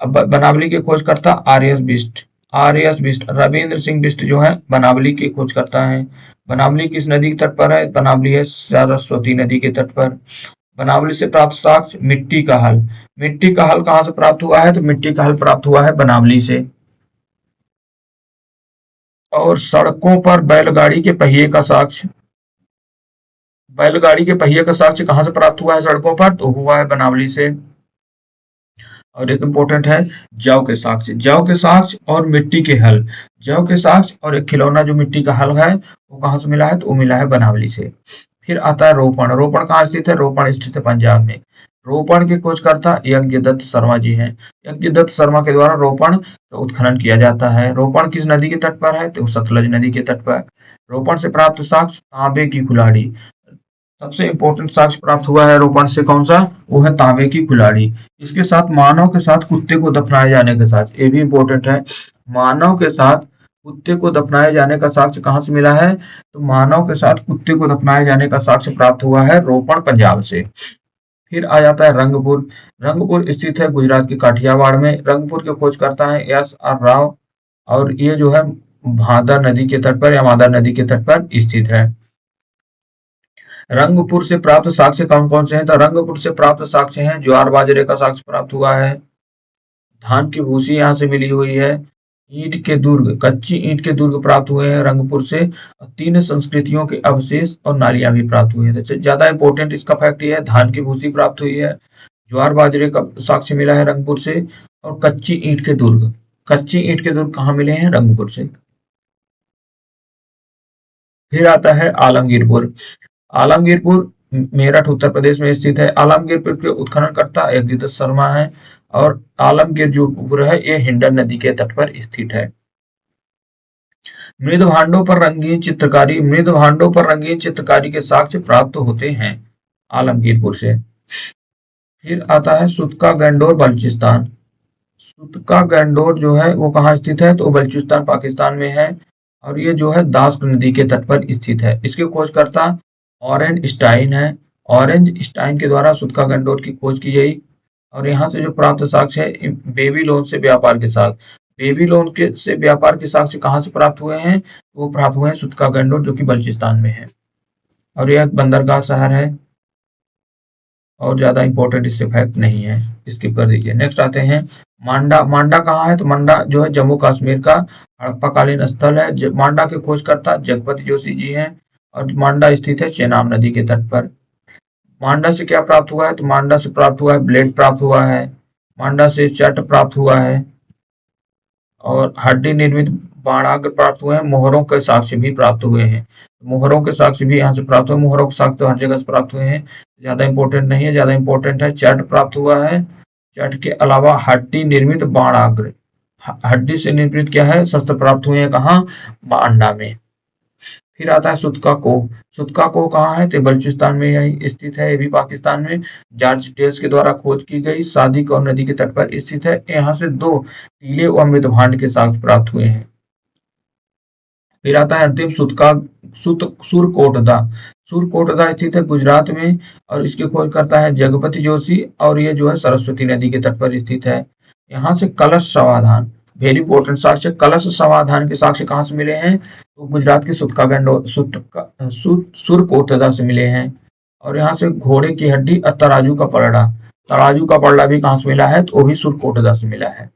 अब बनावली के खोजकर्ता आर.एस. बिष्ट। आर.एस. बिष्ट, रविंद्र सिंह बिष्ट जो है बनावली के खोजकर्ता हैं। बनावली किस नदी के तट पर है? बनावली है सरस्वती नदी के तट पर। बनावली से प्राप्त साक्ष्य मिट्टी का हल। मिट्टी का हल कहाँ से प्राप्त हुआ है? तो मिट्टी का हल प्राप्त हुआ है बनावली से। और सड़कों पर बैलगाड़ी के पहिए का साक्ष्य। बैलगाड़ी के पहिए का साक्ष्य कहाँ से प्राप्त हुआ है सड़कों पर? तो हुआ है बनावली से। और एक इम्पोर्टेंट है जौ के साक्ष्य। जौ के साक्ष्य और मिट्टी के हल। जौ के साक्ष्य और एक खिलौना जो मिट्टी का हल है वो कहाँ से मिला है? तो वो मिला है बनावली से। फिर आता है रोपण। रोपण कहाँ स्थित है? रोपण स्थित है पंजाब में। रोपण के खोजकर्ता यज्ञदत्त शर्मा जी हैं। यज्ञदत्त शर्मा के द्वारा रोपण का उत्खनन किया जाता है। रोपण किस नदी के तट पर है? तो सतलज नदी के तट पर। रोपण से प्राप्त साक्ष्य तांबे की कुल्हाड़ी। सबसे इम्पोर्टेंट साक्ष्य प्राप्त हुआ है रोपण से कौन सा? वो है तांबे की कुल्हाड़ी। इसके साथ मानव के साथ कुत्ते को दफनाए जाने के साथ, ये भी इम्पोर्टेंट है। मानव के साथ कुत्ते को दफनाए जाने का साक्ष्य कहाँ से मिला है? तो मानव के साथ कुत्ते को दफनाए जाने का साक्ष्य प्राप्त हुआ है रोपण पंजाब से। फिर आ जाता है रंगपुर। रंगपुर स्थित है गुजरात के काठियावाड़ में। रंगपुर के खोजकर्ता है एस.आर. राव और ये जो है भादर नदी के तट पर या मादर नदी के तट पर स्थित है। रंगपुर से प्राप्त साक्ष्य कौन कौन से हैं? तो रंगपुर से प्राप्त साक्ष्य हैं ज्वार बाजरे का साक्ष्य प्राप्त हुआ है। धान की भूसी यहाँ से मिली हुई है। ईंट के दुर्ग, कच्ची ईंट के दुर्ग प्राप्त हुए हैं रंगपुर से। और 3 संस्कृतियों के अवशेष और नालियां भी प्राप्त हुई हैं। तो ज्यादा इंपॉर्टेंट इसका फैक्ट ये है धान की भूसी प्राप्त हुई है, ज्वार बाजरे का साक्ष्य मिला है रंगपुर से और कच्ची ईंट के दुर्ग। कच्ची ईंट के दुर्ग कहाँ मिले हैं? रंगपुर से। फिर आता है आलमगीरपुर। आलमगीरपुर मेरठ उत्तर प्रदेश में स्थित है। आलमगीरपुर के उत्खननकर्ता यज्ञदत्त शर्मा है और आलमगीर जो पुर है ये हिंडन नदी के तट पर स्थित है। मृद भांडों पर रंगीन चित्रकारी के साक्ष्य प्राप्त होते हैं आलमगीरपुर से। फिर आता है सुतका गंडोर बलूचिस्तान। सुतका गंडोर जो है वो कहाँ स्थित है? तो बलूचिस्तान पाकिस्तान में है और ये जो है दास्क नदी के तट पर स्थित है। इसके खोजकर्ता ऑरेंज स्टाइन है। ऑरेंज स्टाइन के द्वारा सुतका गंडोर की खोज की गई और यहाँ से जो प्राप्त साक्ष्य है बेबीलोन से व्यापार के साथ। बेबीलोन के से व्यापार के साक्ष्य कहाँ से प्राप्त हुए हैं? वो प्राप्त हुए हैं सुतका गंडोर जो कि बलूचिस्तान में है और यह एक बंदरगाह शहर है और ज्यादा इंपॉर्टेंट इससे फैक्ट नहीं है, स्किप कर दीजिए। नेक्स्ट आते हैं मांडा। मांडा कहाँ है? तो मांडा जो है जम्मू कश्मीर का हड़प्पाकालीन स्थल है। मांडा के खोजकर्ता जगपति जोशी जी हैं और मांडा स्थित है चेनाब नदी के तट पर। मांडा से क्या प्राप्त हुआ है? तो मांडा से प्राप्त हुआ है ब्लेड प्राप्त हुआ है, मांडा से चट प्राप्त हुआ है और हड्डी निर्मित बाणाग्र प्राप्त हुए हैं। मोहरों के साक्ष्य भी प्राप्त हुए हैं। मोहरों के साक्ष्य भी यहाँ से प्राप्त हुए। मोहरों के साक्ष्य तो हर जगह से प्राप्त हुए हैं, ज्यादा इंपॉर्टेंट नहीं है। ज्यादा इंपॉर्टेंट है चट प्राप्त हुआ है। चट के अलावा हड्डी निर्मित बाणाग्र, हड्डी से निर्मित क्या है शस्त्र प्राप्त हुए हैं कहाँ? मांडा में। फिर आता है सुतका कोह। सुतका कोह कहाँ है? तो बलूचिस्तान में यही स्थित है, ये भी पाकिस्तान में। जॉर्ज टेल्स के द्वारा खोज की गई सादी कौर नदी के तट पर स्थित है। यहाँ से 2 टीले व अमृत भांड के साक्ष्य प्राप्त हुए हैं। फिर आता है अंतिम सुतका सुरकोटदा। सुरकोटदा स्थित है गुजरात में और इसकी खोज करता है जगपति जोशी और ये जो है सरस्वती नदी के तट पर स्थित है। यहाँ से कलश समाधान, वेरी इंपॉर्टेंट साक्ष्य, कलश समाधान के साक्ष्य कहाँ से मिले हैं? तो गुजरात के सुरकोटदा से मिले हैं। और यहाँ से घोड़े की हड्डी और तराजू का पलड़ा, तराजू का पलड़ा भी कहाँ से मिला है? तो वो भी सुरकोटदा से मिला है।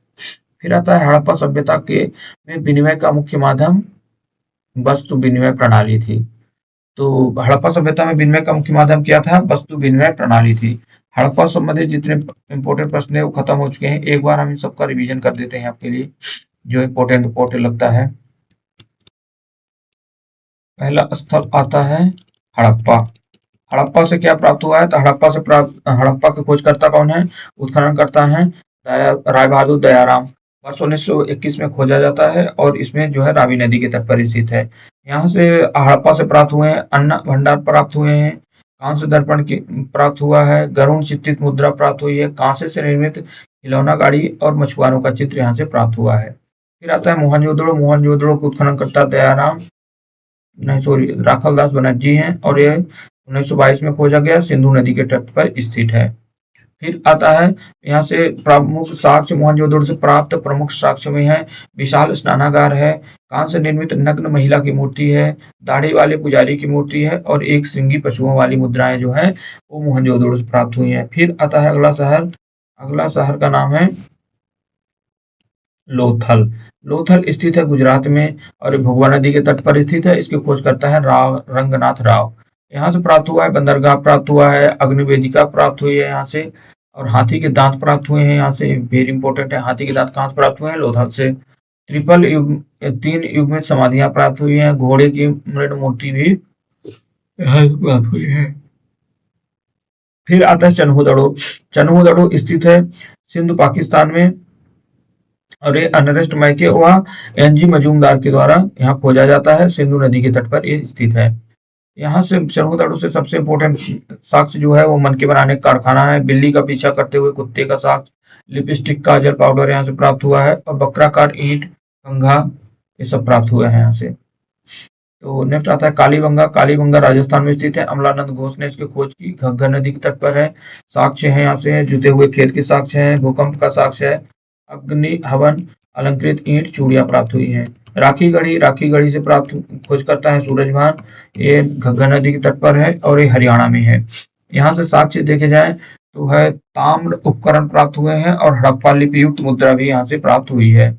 फिर आता है हड़प्पा सभ्यता के में विनिमय का मुख्य माध्यम वस्तु विनिमय प्रणाली थी। तो हड़प्पा सभ्यता में विनिमय का मुख्य माध्यम क्या था? वस्तु विनिमय प्रणाली थी। हड़प्पा से संबंधित जितने इंपॉर्टेंट प्रश्न है वो खत्म हो चुके हैं। एक बार हम इन सबका रिवीजन कर देते हैं आपके लिए जो इंपॉर्टेंट इंपॉर्टेंट लगता है। पहला स्थल आता है हड़प्पा। हड़प्पा से क्या प्राप्त हुआ है? तो हड़प्पा के खोजकर्ता कौन है? उत्खनन करता है राय बहादुर दयाराम। वर्ष 1921 में खोजा जाता है और इसमें जो है रावी नदी के तट पर स्थित है। यहाँ से हड़प्पा से प्राप्त हुए हैं अन्न भंडार प्राप्त हुए हैं, कांस्य दर्पण की प्राप्त हुआ है, गरुड़ चित्रित मुद्रा प्राप्त हुई है, कांसे से निर्मित खिलौना गाड़ी और मछुआरों का चित्र यहाँ से प्राप्त हुआ है। फिर आता है मोहनजोदड़ो। मोहनजोदड़ो को उत्खनन करता दयाराम, नहीं सॉरी, राखल दास बनर्जी हैं और ये 1922 में खोजा गया, सिंधु नदी के तट पर स्थित है। फिर आता है यहाँ से प्रमुख साक्ष्य, मोहनजोदड़ो से प्राप्त प्रमुख साक्ष्य में है विशाल स्नानागार है, कांस्य से निर्मित नग्न महिला की मूर्ति है, दाढ़ी वाले पुजारी की मूर्ति है और एक श्रृंगी पशुओं वाली मुद्राएं जो है वो मोहनजोदड़ो से प्राप्त हुई हैं। फिर आता है अगला शहर का नाम है लोथल। लोथल स्थित है गुजरात में और भोगवा नदी के तट पर स्थित है। इसकी खोज करता है रंगनाथ राव। यहाँ से प्राप्त हुआ है, बंदरगाह प्राप्त हुआ है, अग्निवेदिका प्राप्त हुई है यहाँ से, और हाथी के दांत प्राप्त हुए हैं यहाँ से। वेरी इंपॉर्टेंट है, हाथी के दांत कहाँ से प्राप्त हुए हैं? लोथल से। ट्रिपल युग, 3 युग में समाधियां प्राप्त हुई हैं। घोड़े की मृण मूर्ति भी यहाँ से प्राप्त हुई है। फिर आता है चन्हू दड़ो स्थित है सिंध पाकिस्तान में और ये अनरेस्ट मैके व एनजी मजूमदार के द्वारा यहाँ खोजा जाता है। सिंधु नदी के तट पर ये स्थित है। यहाँ से चन्हू से सबसे इंपोर्टेंट साक्ष्य जो है वो मनके बनाने का कारखाना है। बिल्ली का पीछा करते हुए कुत्ते का साक्ष्य, लिपस्टिक, काजल, पाउडर यहाँ से प्राप्त हुआ है और बकराकार ईंट, कंघा, ये सब प्राप्त हुए हैं यहाँ से। तो नेक्स्ट आता है कालीबंगा। कालीबंगा राजस्थान में स्थित है। अमलानंद घोष ने इसकी खोज की। घग्गर नदी के तट पर है। साक्ष्य है यहाँ से जुते हुए खेत के साक्ष्य है, भूकंप का साक्ष्य है, अग्नि हवन, अलंकृत ईंट, चूड़ियां प्राप्त हुई हैं। राखी गढ़ी से प्राप्त खोज करता है सूरजभान। ये घग्गर नदी के तट पर है और ये हरियाणा में है। यहाँ से साक्ष्य देखे जाए तो है ताम्र उपकरण प्राप्त हुए हैं और हड़प्पा लिपि युक्त मुद्रा भी यहाँ से प्राप्त हुई है।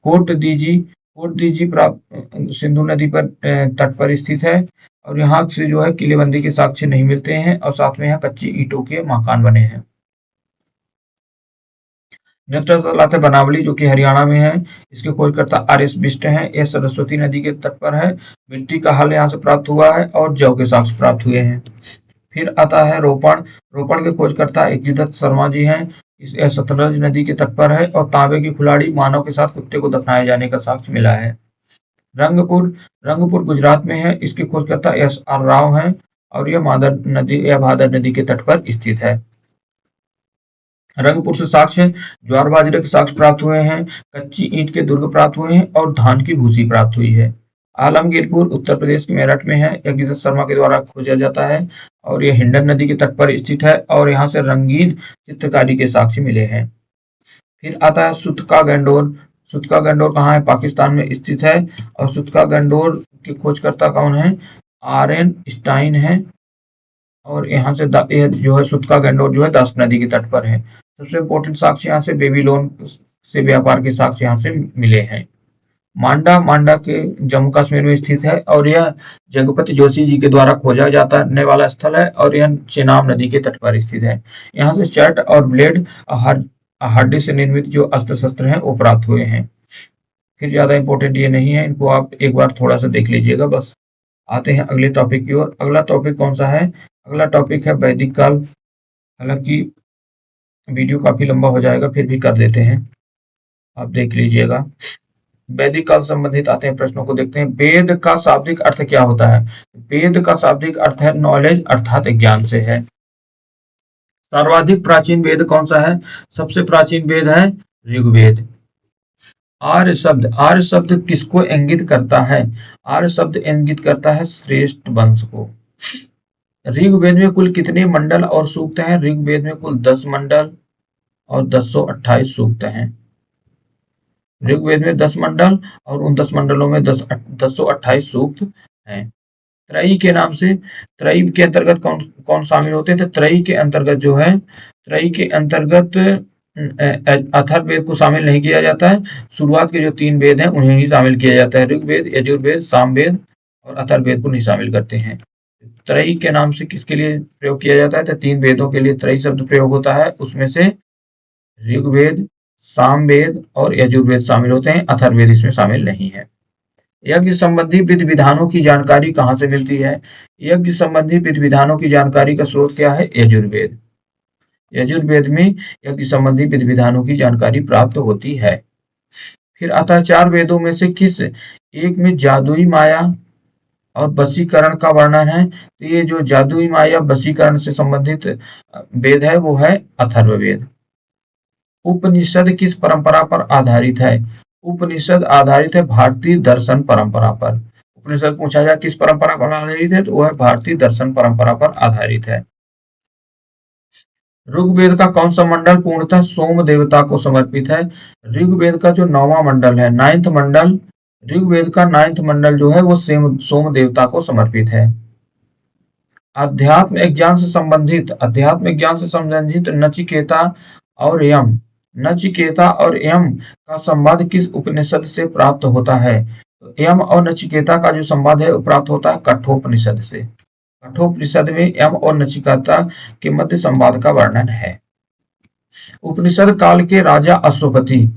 कोट दीजी प्राप्त सिंधु नदी पर तट पर स्थित है और यहाँ से जो है किलेबंदी के साक्ष्य नहीं मिलते हैं और साथ में यहाँ कच्ची ईंटों के मकान बने हैं। नेक्स्ट आता है बनावली जो कि हरियाणा में है। इसके खोजकर्ता आर.एस. बिष्ट हैं। यह सरस्वती नदी के तट पर है। मिट्टी का हल यहाँ से प्राप्त हुआ है और जौ के साक्ष्य प्राप्त हुए हैं। फिर आता है रोपण के खोजकर्ता इकजिदत शर्मा जी हैं। यह सतलज नदी के तट पर है और तांबे की कुल्हाड़ी मानव के साथ कुत्ते को दफनाए जाने का साक्ष्य मिला है। रंगपुर गुजरात में है। इसके खोजकर्ता एस.आर. राव हैं और यह भादर नदी के तट पर स्थित है। रंगपुर से साक्ष्य ज्वार बाजरे के साक्ष्य प्राप्त हुए हैं, कच्ची ईंट के दुर्ग प्राप्त हुए हैं और धान की भूसी प्राप्त हुई है। आलमगीरपुर उत्तर प्रदेश के मेरठ में है। यज्ञदत्त शर्मा के द्वारा खोजा जाता है और यह हिंडन नदी के तट पर स्थित है और यहाँ से रंगीन चित्रकारी के साक्ष्य मिले हैं। फिर आता है सुतका गंडोर कहाँ है? पाकिस्तान में स्थित है और सुतका गंडोर के खोजकर्ता कौन है? आर.एन. स्टाइन है और यहाँ से यह जो है सुतका गंडोर जो है दास नदी के तट पर है। सबसे इंपॉर्टेंट साक्ष्य यहाँ से बेबीलोन से व्यापार के साक्ष्य यहाँ से मिले हैं। मांडा के जम्मू कश्मीर में स्थित है और यह जगपति जोशी जी के द्वारा खोजा जाने वाला स्थल है और यह चेनाब नदी के तट पर स्थित है। यहाँ से चट और ब्लेड हड्डी से निर्मित जो अस्त्र शस्त्र हैं वो प्राप्त हुए हैं। फिर ज्यादा इंपॉर्टेंट ये नहीं है, इनको आप एक बार थोड़ा सा देख लीजिएगा बस। आते हैं अगले टॉपिक की ओर। अगला टॉपिक कौन सा है? अगला टॉपिक है वैदिक काल। हालांकि वीडियो काफी लंबा हो जाएगा, फिर भी कर देते हैं, आप देख लीजिएगा। वैदिक काल संबंधित आते हैं प्रश्नों को देखते हैं। वेद का शाब्दिक अर्थ क्या होता है? वेद का शाब्दिक अर्थ है नॉलेज अर्थात ज्ञान से है। सर्वाधिक प्राचीन वेद कौन सा है? सबसे प्राचीन वेद है ऋग्वेद। आर्य शब्द किसको इंगित करता है? आर्य शब्द इंगित करता है श्रेष्ठ वंश को। ऋग्वेद में कुल कितने मंडल और सूक्त हैं? ऋग्वेद में कुल 10 मंडल और 1028 सूक्त हैं। ऋग्वेद में 10 मंडल और उन 10 मंडलों में 1028 सूक्त हैं। त्रयी के नाम से, त्रयी के अंतर्गत कौन कौन शामिल होते हैं? तो त्रयी के अंतर्गत अथर्ववेद को शामिल नहीं किया जाता है। शुरुआत के जो 3 वेद हैं उन्हें ही शामिल किया जाता है। ऋग्वेद, यजुर्वेद, सामवेद और अथर्ववेद को नहीं शामिल करते हैं। त्रयी के नाम से किसके लिए प्रयोग किया जाता है? तो 3 वेदों के लिए त्रयी शब्द प्रयोग होता है। उसमें से ऋग्वेद, सामवेद और यजुर्वेद शामिल होते हैं। अथर्ववेद इसमें शामिल नहीं है। यज्ञ संबंधी विधि विधानों की जानकारी कहाँ से मिलती है? यज्ञ संबंधी विधि विधानों की जानकारी का स्रोत क्या है? यजुर्वेद। यजुर्वेद में यज्ञ संबंधी विधि विधानों की जानकारी प्राप्त होती है। फिर आता है 4 वेदों में से किस एक में जादुई माया और वशीकरण का वर्णन है? तो ये जो जादुई माया वशीकरण से संबंधित वेद है वो है अथर्ववेद। उपनिषद किस परंपरा पर आधारित है? उपनिषद आधारित है भारतीय दर्शन परंपरा पर। उपनिषद पूछा जाए किस परंपरा पर आधारित है, तो वह भारतीय दर्शन परंपरा पर आधारित है। ऋग्वेद का कौन सा मंडल पूर्णतः सोम देवता को समर्पित है? ऋग्वेद का जो 9वां मंडल है, 9th मंडल, ऋग्वेद का 9th मंडल जो है वो सोम देवता को समर्पित है। अध्यात्म ज्ञान से संबंधित नचिकेता और यम का संवाद किस उपनिषद से प्राप्त होता है? तो यम और नचिकेता का जो संवाद है वो प्राप्त होता है कठोपनिषद से। कठोपनिषद में यम और नचिकेता के मध्य संवाद का वर्णन है। उपनिषद काल के राजा अश्वपति,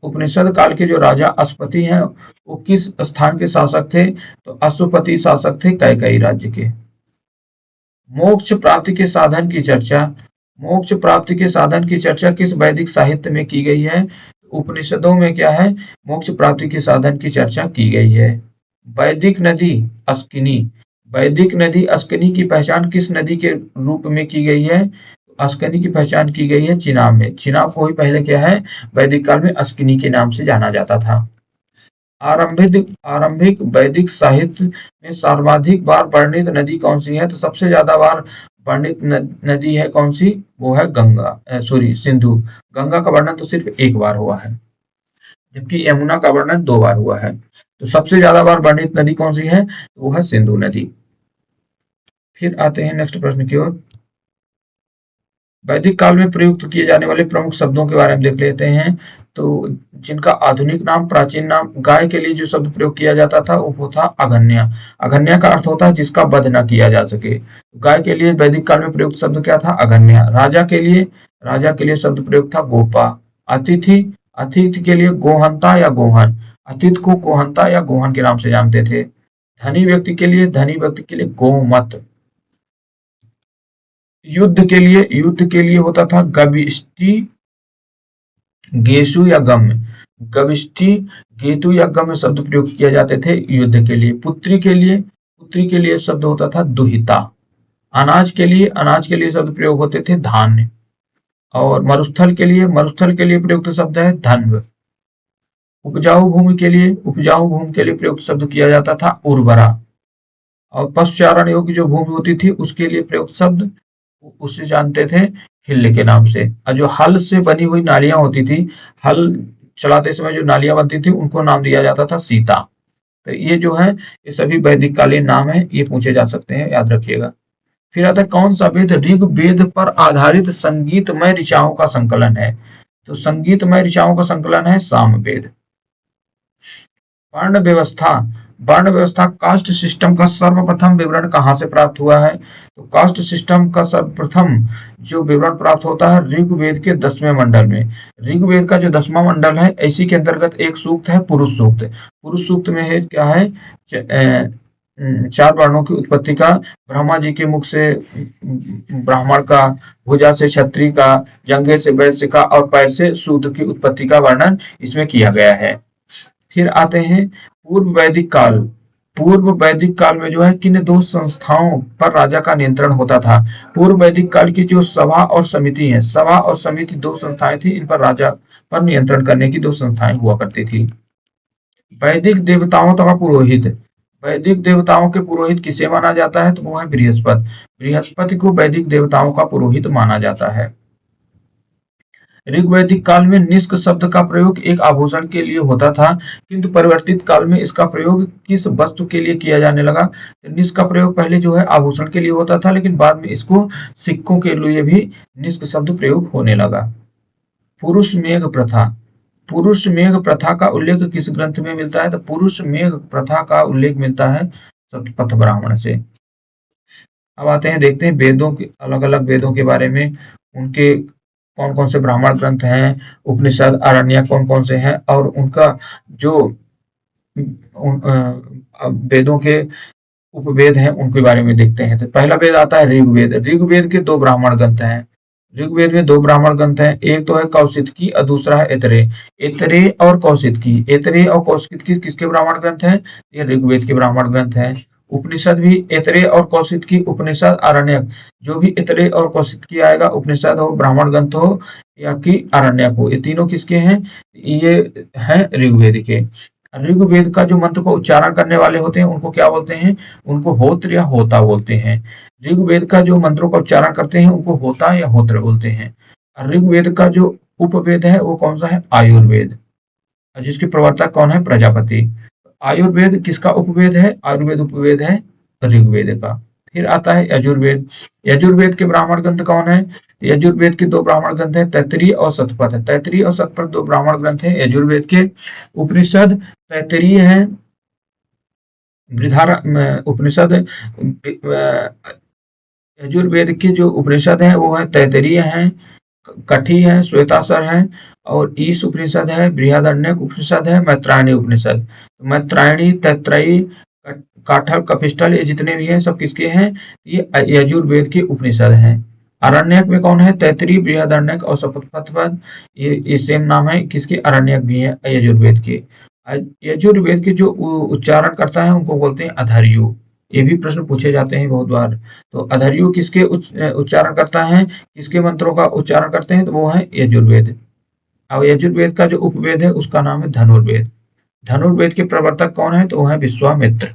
उपनिषद काल के जो राजा अश्वपति हैं वो किस स्थान के शासक थे? तो अश्वपति शासक थे कैकेयी राज्य के। मोक्ष प्राप्ति के साधन की चर्चा किस वैदिक साहित्य में की गई है? उपनिषदों में क्या है? मोक्ष प्राप्ति के साधन की चर्चा की गई है। वैदिक नदी अस्किनी की पहचान किस नदी के रूप में की गई है? अस्किनी की पहचान की गई है चिनाब में। चिनाब को ही पहले क्या है? वैदिक काल में अस्किनी के नाम से जाना जाता था। आरंभिक वैदिक साहित्य में सर्वाधिक बार वर्णित नदी कौन सी है? तो सबसे ज्यादा बार वर्णित नदी है कौन सी? वो है सिंधु। गंगा का वर्णन तो सिर्फ एक बार हुआ है, जबकि यमुना का वर्णन 2 बार हुआ है। तो सबसे ज्यादा बार वर्णित नदी कौन सी है? तो वो है सिंधु नदी। फिर आते हैं नेक्स्ट प्रश्न की ओर। वैदिक काल में प्रयुक्त किए जाने वाले प्रमुख शब्दों के बारे में देख लेते हैं। तो जिनका आधुनिक नाम, प्राचीन नाम, गाय के लिए जो शब्द प्रयोग किया जाता था वो था अघन्या। अघन्या का अर्थ होता है जिसका वध न किया जा सके। गाय के लिए वैदिक काल में प्रयुक्त शब्द क्या था? अघन्या। राजा के लिए शब्द प्रयोग था गोपा। अतिथि के लिए गोहंता या गोहन। अतिथि को गोहंता या गोहन के नाम से जानते थे। धनी व्यक्ति के लिए गोमत। युद्ध के लिए होता था गविष्टि, गेसु या गम। गविष्टि, गेतु या गम शब्द प्रयोग किए जाते थे युद्ध के लिए। पुत्री के लिए शब्द होता था दुहिता। अनाज के लिए शब्द प्रयोग होते थे धान्य। और मरुस्थल के लिए प्रयुक्त शब्द है धन्व। उपजाऊ भूमि के लिए प्रयुक्त शब्द किया जाता था उर्वरा। और पशुचारण योग्य जो भूमि होती थी उसके लिए प्रयुक्त शब्द उसे जानते थे हिल्ल के नाम से। और जो हल से बनी हुई नालियां होती थी, हल चलाते समय जो नालियां बनती थी उनको नाम दिया जाता था सीता। तो ये जो है ये सभी वैदिक कालीन नाम है, ये पूछे जा सकते हैं, याद रखिएगा। फिर आता है कौन सा वेद ऋग्वेद पर आधारित संगीतमय ऋचाओं का संकलन है? तो संगीतमय ऋचाओं का संकलन है सामवेद। वर्ण व्यवस्था कास्ट सिस्टम का सर्वप्रथम विवरण कहां से प्राप्त हुआ है? तो कास्ट सिस्टम का सर्वप्रथम जो विवरण प्राप्त होता है ऋग्वेद के 10वें मंडल में। ऋग्वेद का जो 10वां मंडल है, इसी के अंतर्गत एक सूक्त है पुरुष सूक्त। पुरुष सूक्त में है क्या है? 4 वर्णों की उत्पत्ति का, ब्रह्मा जी के मुख से ब्राह्मण का, भुजा से क्षत्रिय का, जंघे से वैश्य का और पैर से शूद्र की उत्पत्ति का वर्णन इसमें किया गया है। फिर आते हैं पूर्व वैदिक काल में जो है किन 2 संस्थाओं पर राजा का नियंत्रण होता था? पूर्व वैदिक काल की जो सभा और समिति 2 संस्थाएं थी, इन पर राजा पर नियंत्रण करने की 2 संस्थाएं हुआ करती थी। वैदिक देवताओं के पुरोहित किसे माना जाता है? तो वो है बृहस्पति को वैदिक देवताओं का पुरोहित माना जाता है। ऋग्वैदिक काल में निष्क शब्द का प्रयोग एक आभूषण के लिए होता था, किंतु परिवर्तित काल में इसका प्रयोग किस वस्तु के लिए किया जाने लगा? निष्क का प्रयोग पहले जो है आभूषण के लिए होता था, लेकिन बाद में इसको सिक्कों के लिए भी निष्क शब्द प्रयोग होने लगा। पुरुष मेघ प्रथा का उल्लेख किस ग्रंथ में मिलता है? तो पुरुष मेघ प्रथा का उल्लेख मिलता है सप्तपथ ब्राह्मण से। अब आते हैं, देखते हैं वेदों के अलग-अलग वेदों के बारे में, उनके कौन-कौन से ब्राह्मण ग्रंथ हैं, उपनिषद, आरण्यक कौन-कौन से हैं और उनका जो वेदों के उपवेद हैं उनके बारे में देखते हैं। तो पहला वेद आता है ऋग्वेद। ऋग्वेद के 2 ब्राह्मण ग्रंथ हैं। ऋग्वेद में 2 ब्राह्मण ग्रंथ हैं, एक तो है कौशितकी और दूसरा है ऐतरेय और कौशितकी। ऐतरेय और कौशितकी किसके ब्राह्मण ग्रंथ हैं? ये ऋग्वेद के ब्राह्मण ग्रंथ हैं। उपनिषद भी ऐतरेय और कौशिकी उपनिषद, आरण्यक, जो भी ऐतरेय और कौशिकी आएगा, उपनिषद हो, ब्राह्मण ग्रंथ हो या कि आरण्यक हो, ये तीनों किसके हैं? ये हैं ऋग्वेद के। ऋग्वेद का जो मंत्र को उच्चारण करने वाले होते हैं उनको क्या बोलते हैं? उनको होत्र या होता बोलते हैं। ऋग्वेद का जो मंत्रों का उच्चारण करते हैं उनको होता या होत्र बोलते हैं। ऋग्वेद का जो उपवेद है वो कौन सा है? आयुर्वेद, जिसके प्रवर्तक कौन है? प्रजापति। आयुर्वेद किसका उपवेद है? आयुर्वेद उपवेद है ऋग्वेद का। फिर आता है यजुर्वेद। यजुर्वेद के ब्राह्मण ग्रंथ कौन है? यजुर्वेद के दो ब्राह्मण ग्रंथ हैं, तैत्तिरीय और शतपथ। तैत्तिरीय और शतपथ दो ब्राह्मण ग्रंथ हैं यजुर्वेद के। उपनिषद तैत्तिरीय है, बृहदार उपनिषद, यजुर्वेद के जो उपनिषद है वो है तैत्तिरीय है, कठी है, श्वेताश्वर है, और ईश उपनिषद है, बृहदारण्यक उपनिषद है, मैत्रायणी उपनिषद। तो मैत्रायणी, तैत्तिरीय, काठल, कपिस्टल, ये जितने भी हैं सब किसके हैं? ये यजुर्वेद के उपनिषद हैं। आरण्यक में कौन है? तैत्तिरीय, बृहदारण्यक और शतपथ। ये सेम नाम है किसके? आरण्यक भी है यजुर्वेद के। यजुर्वेद के जो उच्चारण करता है उनको बोलते हैं अधर्यु। ये भी प्रश्न पूछे जाते हैं बहुत बार। तो अधर्यु किसके उच्चारण करता है, किसके मंत्रों का उच्चारण करते हैं? तो वो है यजुर्वेद। अब यजुर्वेद का जो उपवेद है उसका नाम है धनुर्वेद। धनुर्वेद के प्रवर्तक कौन है? तो वो है विश्वामित्र।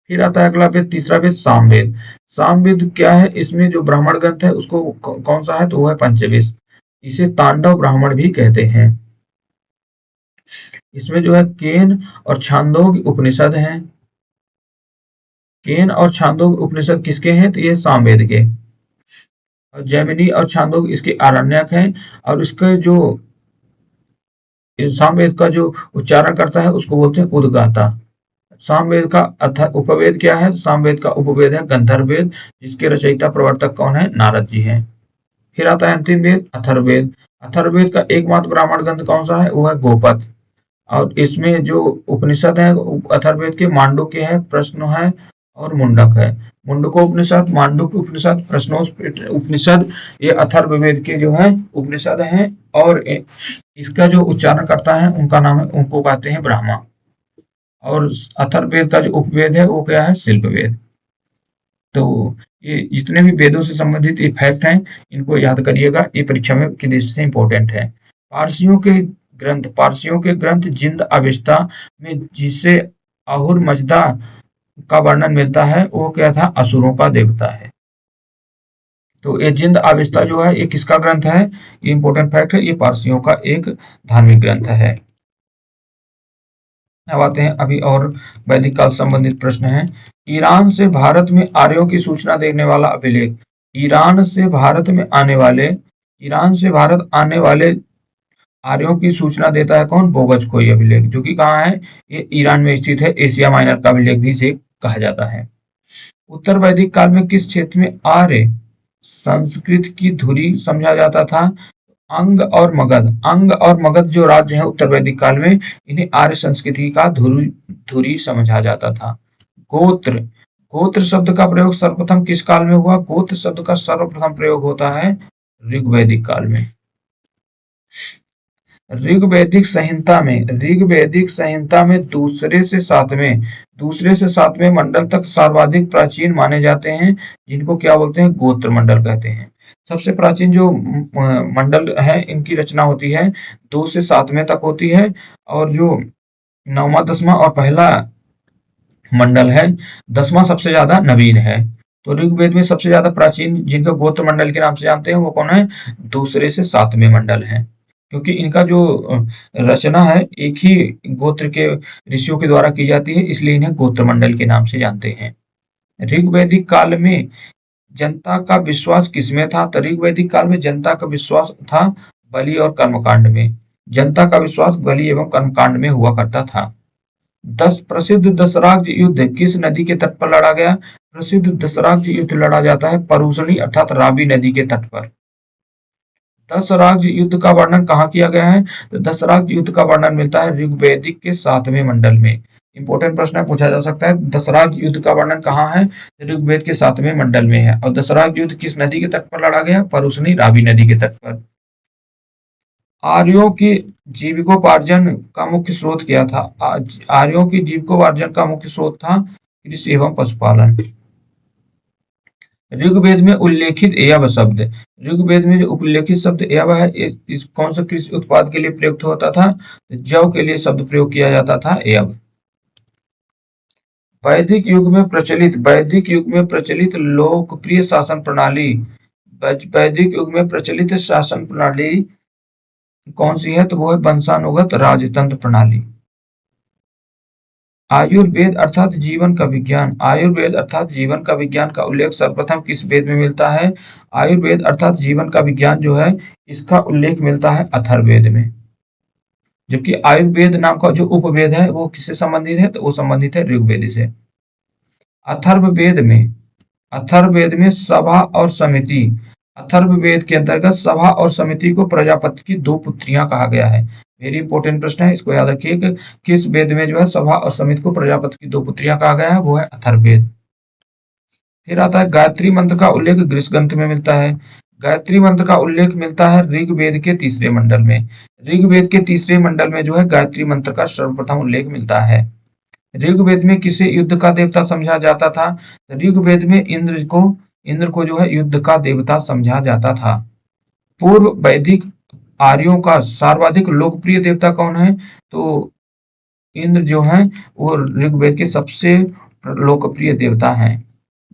फिर आता है अगला वेद, तीसरा वेद सामवेद। सामवेद क्या है? इसमें जो ब्राह्मण ग्रंथ है उसको कौन सा है? तो वो है पंचवेद। इसे तांडव ब्राह्मण भी कहते हैं। इसमें जो है केन और छांदोग्य उपनिषद हैं। केन और छांदोग्य उपनिषद किसके हैं? तो ये सामवेद के। और जैमिनी और छांदोग्य इसके आरण्यक हैं। और इसके जो सामवेद का जो उच्चारण करता है उसको बोलते हैं उद्गाता। सामवेद का उपवेद क्या है? सामवेद का उपवेद है गंधर्ववेद, जिसके रचयिता प्रवर्तक कौन है? नारद जी हैं। फिर आता है अंतिम वेद अथर्ववेद। अथर्ववेद का एकमात्र ब्राह्मण ग्रंथ कौन सा है? वो है गोपद। और इसमें जो उपनिषद है अथर्ववेद के मांडुक्य है, प्रश्न है और मुंडक है। मुंडकोपनिषद, मांडुक्य उपनिषद, प्रश्नोपनिषद, ये अथर्ववेद के जो है उपनिषद हैं। और इसका जो उच्चारण करता है उनका नाम है, उनको कहते हैं ब्राह्मा। और अथर्ववेद का जो उपवेद है वो क्या है? शिल्पवेद। तो ये जितने भी वेदों से संबंधित ये फैक्ट हैं इनको याद करिएगा, ये परीक्षा में की दृष्टि से इंपॉर्टेंट है। पारसियों के ग्रंथ जिंद अवेस्ता में जिसे अहुर मजदा का वर्णन मिलता है वो क्या था? असुरों का देवता है। तो ये जिंद अवेस्ता जो है ये किसका ग्रंथ है? ये इंपॉर्टेंट फैक्ट है, ये पारसियों का एक धार्मिक ग्रंथ है। अब आते हैं अभी और वैदिक काल संबंधित प्रश्न हैं। ईरान से भारत में आर्यों की सूचना देने वाला अभिलेख। ईरान से भारत आने वाले आर्यों की सूचना देता है कौन? बोगज कोई अभिलेख, जो कि कहाँ है? ये ईरान में स्थित है। एशिया माइनर का अभिलेख भी इसे कहा जाता है। उत्तर वैदिक काल में किस क्षेत्र में आर्य संस्कृत की धुरी समझा जाता था? अंग और मगध जो राज्य है उत्तर वैदिक काल में, इन्हें आर्य संस्कृति का धुरी समझा जाता था। गोत्र गोत्र शब्द का प्रयोग सर्वप्रथम किस काल में हुआ? गोत्र शब्द का सर्वप्रथम प्रयोग होता है ऋग्वैदिक काल में। ऋग्वैदिक संहिता में दूसरे से सातवें मंडल तक सर्वाधिक प्राचीन माने जाते हैं, जिनको क्या बोलते हैं? गोत्र मंडल कहते हैं। सबसे प्राचीन जो मंडल है इनकी रचना होती है 2 से 7वें तक होती है, और जो 9वां 10वां और पहला मंडल है 10वां सबसे ज्यादा नवीन है। तो ऋग्वेद में सबसे ज्यादा प्राचीन जिनको गोत्र मंडल के नाम से जानते हैं वो कौन है? दूसरे से 7वें मंडल है, क्योंकि इनका जो रचना है एक ही गोत्र के ऋषियों के द्वारा की जाती है, इसलिए इन्हें गोत्र मंडल के नाम से जानते हैं। ऋग्वैदिक काल में जनता का विश्वास किसमें था? तो ऋग्वैदिक काल में जनता का विश्वास था बलि और कर्मकांड में। जनता का विश्वास बलि एवं कर्मकांड में हुआ करता था। प्रसिद्ध दशराज्य युद्ध किस नदी के तट पर लड़ा गया? प्रसिद्ध दशराज्य युद्ध लड़ा जाता है परूषणी अर्थात रावी नदी के तट पर। दशराज्य युद्ध का वर्णन कहाँ किया गया है? तो दशराज्य युद्ध का वर्णन मिलता है ऋग्वैदिक के 7वें मंडल में। इंपॉर्टेंट प्रश्न है, पूछा जा सकता है दशराज्य युद्ध का वर्णन कहाँ है? ऋग्वेद के 7वें मंडल में है। और दशराज्य युद्ध किस नदी के तट पर लड़ा गया? परूषणी रावी नदी के तट पर। आर्यों की जीविकोपार्जन का मुख्य स्रोत क्या था? आर्यों की जीविकोपार्जन का मुख्य स्रोत था कृषि एवं पशुपालन। ऋग्वेद में उल्लेखित एयव शब्द, ऋग्वेद में जो उल्लेखित शब्द एयव है, इस कौन सा कृषि उत्पाद के लिए प्रयुक्त होता था? जौ के लिए शब्द प्रयोग किया जाता था एयव। वैदिक युग में प्रचलित लोकप्रिय शासन प्रणाली, वैदिक युग में प्रचलित शासन प्रणाली कौन सी है? तो वो है वंशानुगत राजतंत्र प्रणाली। आयुर्वेद अर्थात जीवन का विज्ञान, आयुर्वेद अर्थात जीवन का विज्ञान का उल्लेख सर्वप्रथम किस वेद में मिलता है? आयुर्वेद अर्थात जीवन का विज्ञान जो है, इसका उल्लेख मिलता है अथर्ववेद में। जबकि आयुर्वेद नाम का जो उपवेद है वो किससे संबंधित है? तो वो संबंधित है ऋग्वेद से। अथर्ववेद में, अथर्ववेद में सभा और समिति, अथर्ववेद के अंतर्गत सभा और समिति को प्रजापति की दो पुत्रियां कहा गया है। वेरी इंपॉर्टेंट प्रश्न है, इसको याद रखिए कि किस वेद में जो है सभा और समिति को प्रजापति की दो पुत्रियां कहा गया है? वो है अथर्ववेद। फिर आता है गायत्री मंत्र का उल्लेख गृह्य ग्रंथ में मिलता है। गायत्री मंत्र का उल्लेख मिलता है ऋग्वेद के तीसरे मंडल में। ऋग्वेद के तीसरे मंडल में जो है गायत्री मंत्र का सर्वप्रथम उल्लेख मिलता है। ऋग्वेद में किसे युद्ध का देवता समझा जाता था? ऋग्वेद में इंद्र को जो है युद्ध का देवता समझा जाता था। पूर्व वैदिक आर्यों का सर्वाधिक लोकप्रिय देवता कौन है? तो इंद्र जो है वो ऋग्वेद के सबसे लोकप्रिय देवता हैं।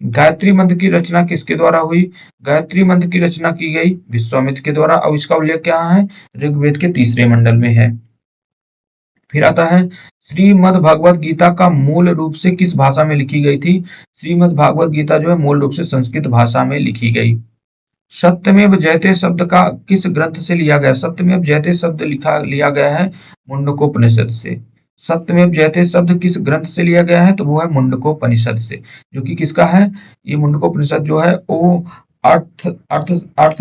गायत्री मंत्र की रचना किसके द्वारा हुई? गायत्री मंत्र की रचना की गई विश्वामित्र के द्वारा, और इसका उल्लेख क्या है? ऋग्वेद के तीसरे मंडल में है। फिर आता है श्रीमद् भगवत गीता का मूल रूप से किस भाषा में लिखी गई थी? श्रीमद् भागवत गीता जो है मूल रूप से संस्कृत भाषा में लिखी गई। सत्यमेव जयते शब्द का किस ग्रंथ से लिया गया? सत्यमेव जयते शब्द लिया गया है मुंडकोपनिषद से। सत्यमेव जयते शब्द किस ग्रंथ से लिया गया है? तो वो है मुंडकोपनिषद से, जो कि किसका है? ये मुंडकोपनिषद जो है वो अर्थ अर्थ अर्थ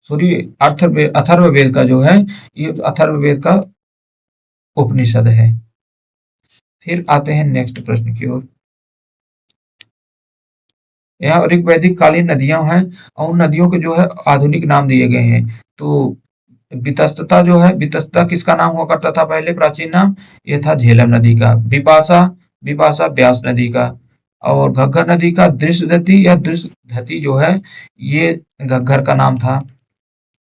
सॉरी अथर्ववेद का जो है, ये अथर्ववेद का उपनिषद है। फिर आते हैं नेक्स्ट प्रश्न की ओर। यहाँ ऋग्वैदिक कालीन नदियां हैं और उन नदियों के जो है आधुनिक नाम दिए गए हैं। तो वितस्ता जो है, वितस्ता किसका नाम हुआ करता था पहले? प्राचीन नाम ये था झेलम नदी का। विपाशा, विपाशा व्यास नदी का। और घग्गर नदी का दृश्यधती या दृश्यधती जो है, ये घग्गर का नाम था।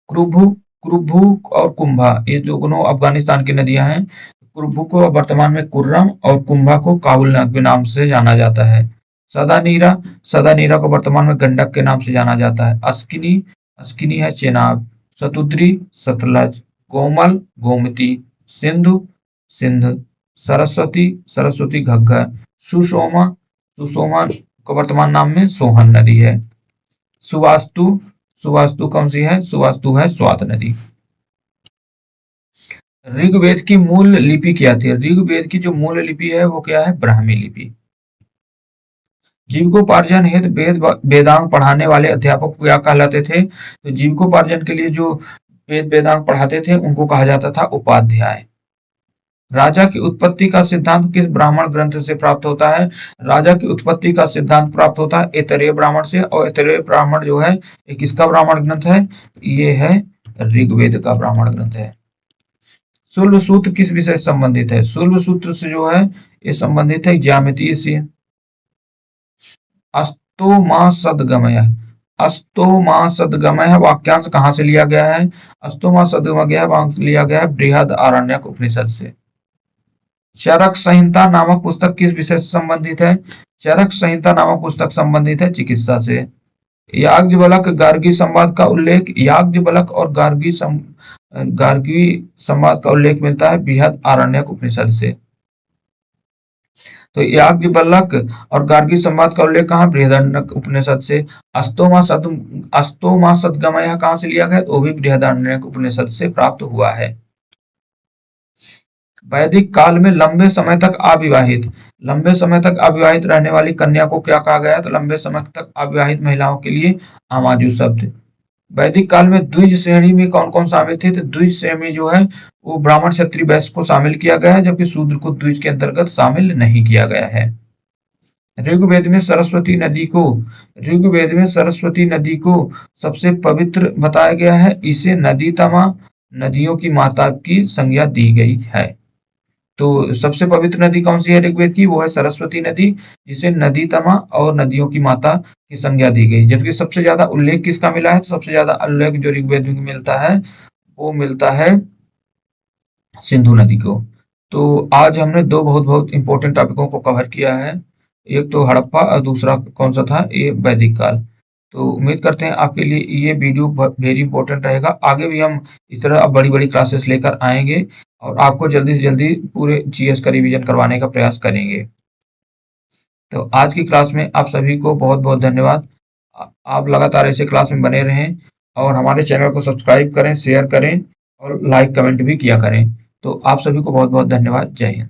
क्रुभु, क्रुभु और कुंभा, ये दोनों अफगानिस्तान की नदियां हैं। क्रुभु को वर्तमान में कुर्रम और कुंभा को काबुल के नाम से जाना जाता है। सदानीरा, सदानीरा को वर्तमान में गंडक के नाम से जाना जाता है। अस्किनी, अस्किनी है चेनाब। सतुद्री, सतलज। कोमल, गोमती। सिंधु, सिंध। सरस्वती, सरस्वती घग्गर। सुषोमा, सुषोमा को वर्तमान नाम में सोहन नदी है। सुवास्तु, सुवास्तु कौन सी है? सुवास्तु है स्वात नदी। ऋग्वेद की मूल लिपि क्या थी? ऋग्वेद की जो मूल लिपि है वो क्या है? ब्राह्मी लिपि। जीविकोपार्जन हेतु वेदांग पढ़ाने वाले अध्यापक क्या कहलाते थे? तो जीविकोपार्जन के लिए जो वेदांग पढ़ाते थे उनको कहा जाता था उपाध्याय। राजा की उत्पत्ति का सिद्धांत किस ब्राह्मण ग्रंथ से प्राप्त होता है? राजा की उत्पत्ति का सिद्धांत प्राप्त होता है ऐतरेय ब्राह्मण से, और ऐतरेय ब्राह्मण जो है ये किसका ब्राह्मण ग्रंथ है? ये है ऋग्वेद का ब्राह्मण ग्रंथ है। शुल्ब सूत्र किस विषय से संबंधित है? शुल्ब सूत्र से जो है ये संबंधित है ज्यामितीय से। अस्तोमा सदगमय, अस्तोमा सदगमय वाक्यांश कहाँ से लिया गया है? अस्तोमा सदगमय वाक्यांश लिया गया है बृहद आरण्यक उपनिषद से। चरक संहिता नामक पुस्तक किस विषय से संबंधित है? चरक संहिता नामक पुस्तक संबंधित है चिकित्सा से। याज्ञवल्क गार्गी संवाद का उल्लेख, याज्ञवल्क और गार्गी संवाद का उल्लेख मिलता है बृहद आरण्यक उपनिषद से। तो याज्ञवल्क और गार्गी संवाद का उल्लेख कहाँ? बृहदारण्यक उपनिषद से। अस्तोमा सद्गमय कहाँ से लिया गया? तो भी बृहदारण्यक उपनिषद से प्राप्त हुआ है। वैदिक काल में लंबे समय तक अविवाहित रहने वाली कन्या को क्या कहा गया? तो लंबे समय तक अविवाहित महिलाओं के लिए आमाजु शब्द। वैदिक काल में द्विज श्रेणी में कौन कौन शामिल थे? तो द्विज श्रेणी जो है वो ब्राह्मण, क्षत्रिय, वैश्य को शामिल किया गया है, जबकि शूद्र को द्विज के अंतर्गत शामिल नहीं किया गया है। ऋग्वेद में सरस्वती नदी को सबसे पवित्र बताया गया है। इसे नदीतमा, नदियों की माता की संज्ञा दी गई है। तो सबसे पवित्र नदी कौन सी है ऋग्वेद की? वो है सरस्वती नदी, जिसे नदीतमा और नदियों की माता की संज्ञा दी गई। जबकि सबसे ज्यादा उल्लेख किसका मिला है? तो सबसे ज्यादा उल्लेख जो ऋग्वेद में मिलता है वो मिलता है सिंधु नदी को। तो आज हमने दो बहुत बहुत इंपॉर्टेंट टॉपिकों को कवर किया है। एक तो हड़प्पा और दूसरा कौन सा था? ये वैदिक काल। तो उम्मीद करते हैं आपके लिए ये वीडियो वेरी इंपॉर्टेंट रहेगा। आगे भी हम इस तरह अब बड़ी-बड़ी क्लासेस लेकर आएँगे और आपको जल्दी से जल्दी पूरे जीएस का रिवीजन करवाने का प्रयास करेंगे। तो आज की क्लास में आप सभी को बहुत-बहुत धन्यवाद। आप लगातार ऐसे क्लास में बने रहें और हमारे चैनल को सब्सक्राइब करें, शेयर करें और लाइक कमेंट भी किया करें। तो आप सभी को बहुत-बहुत धन्यवाद। जय हिंद।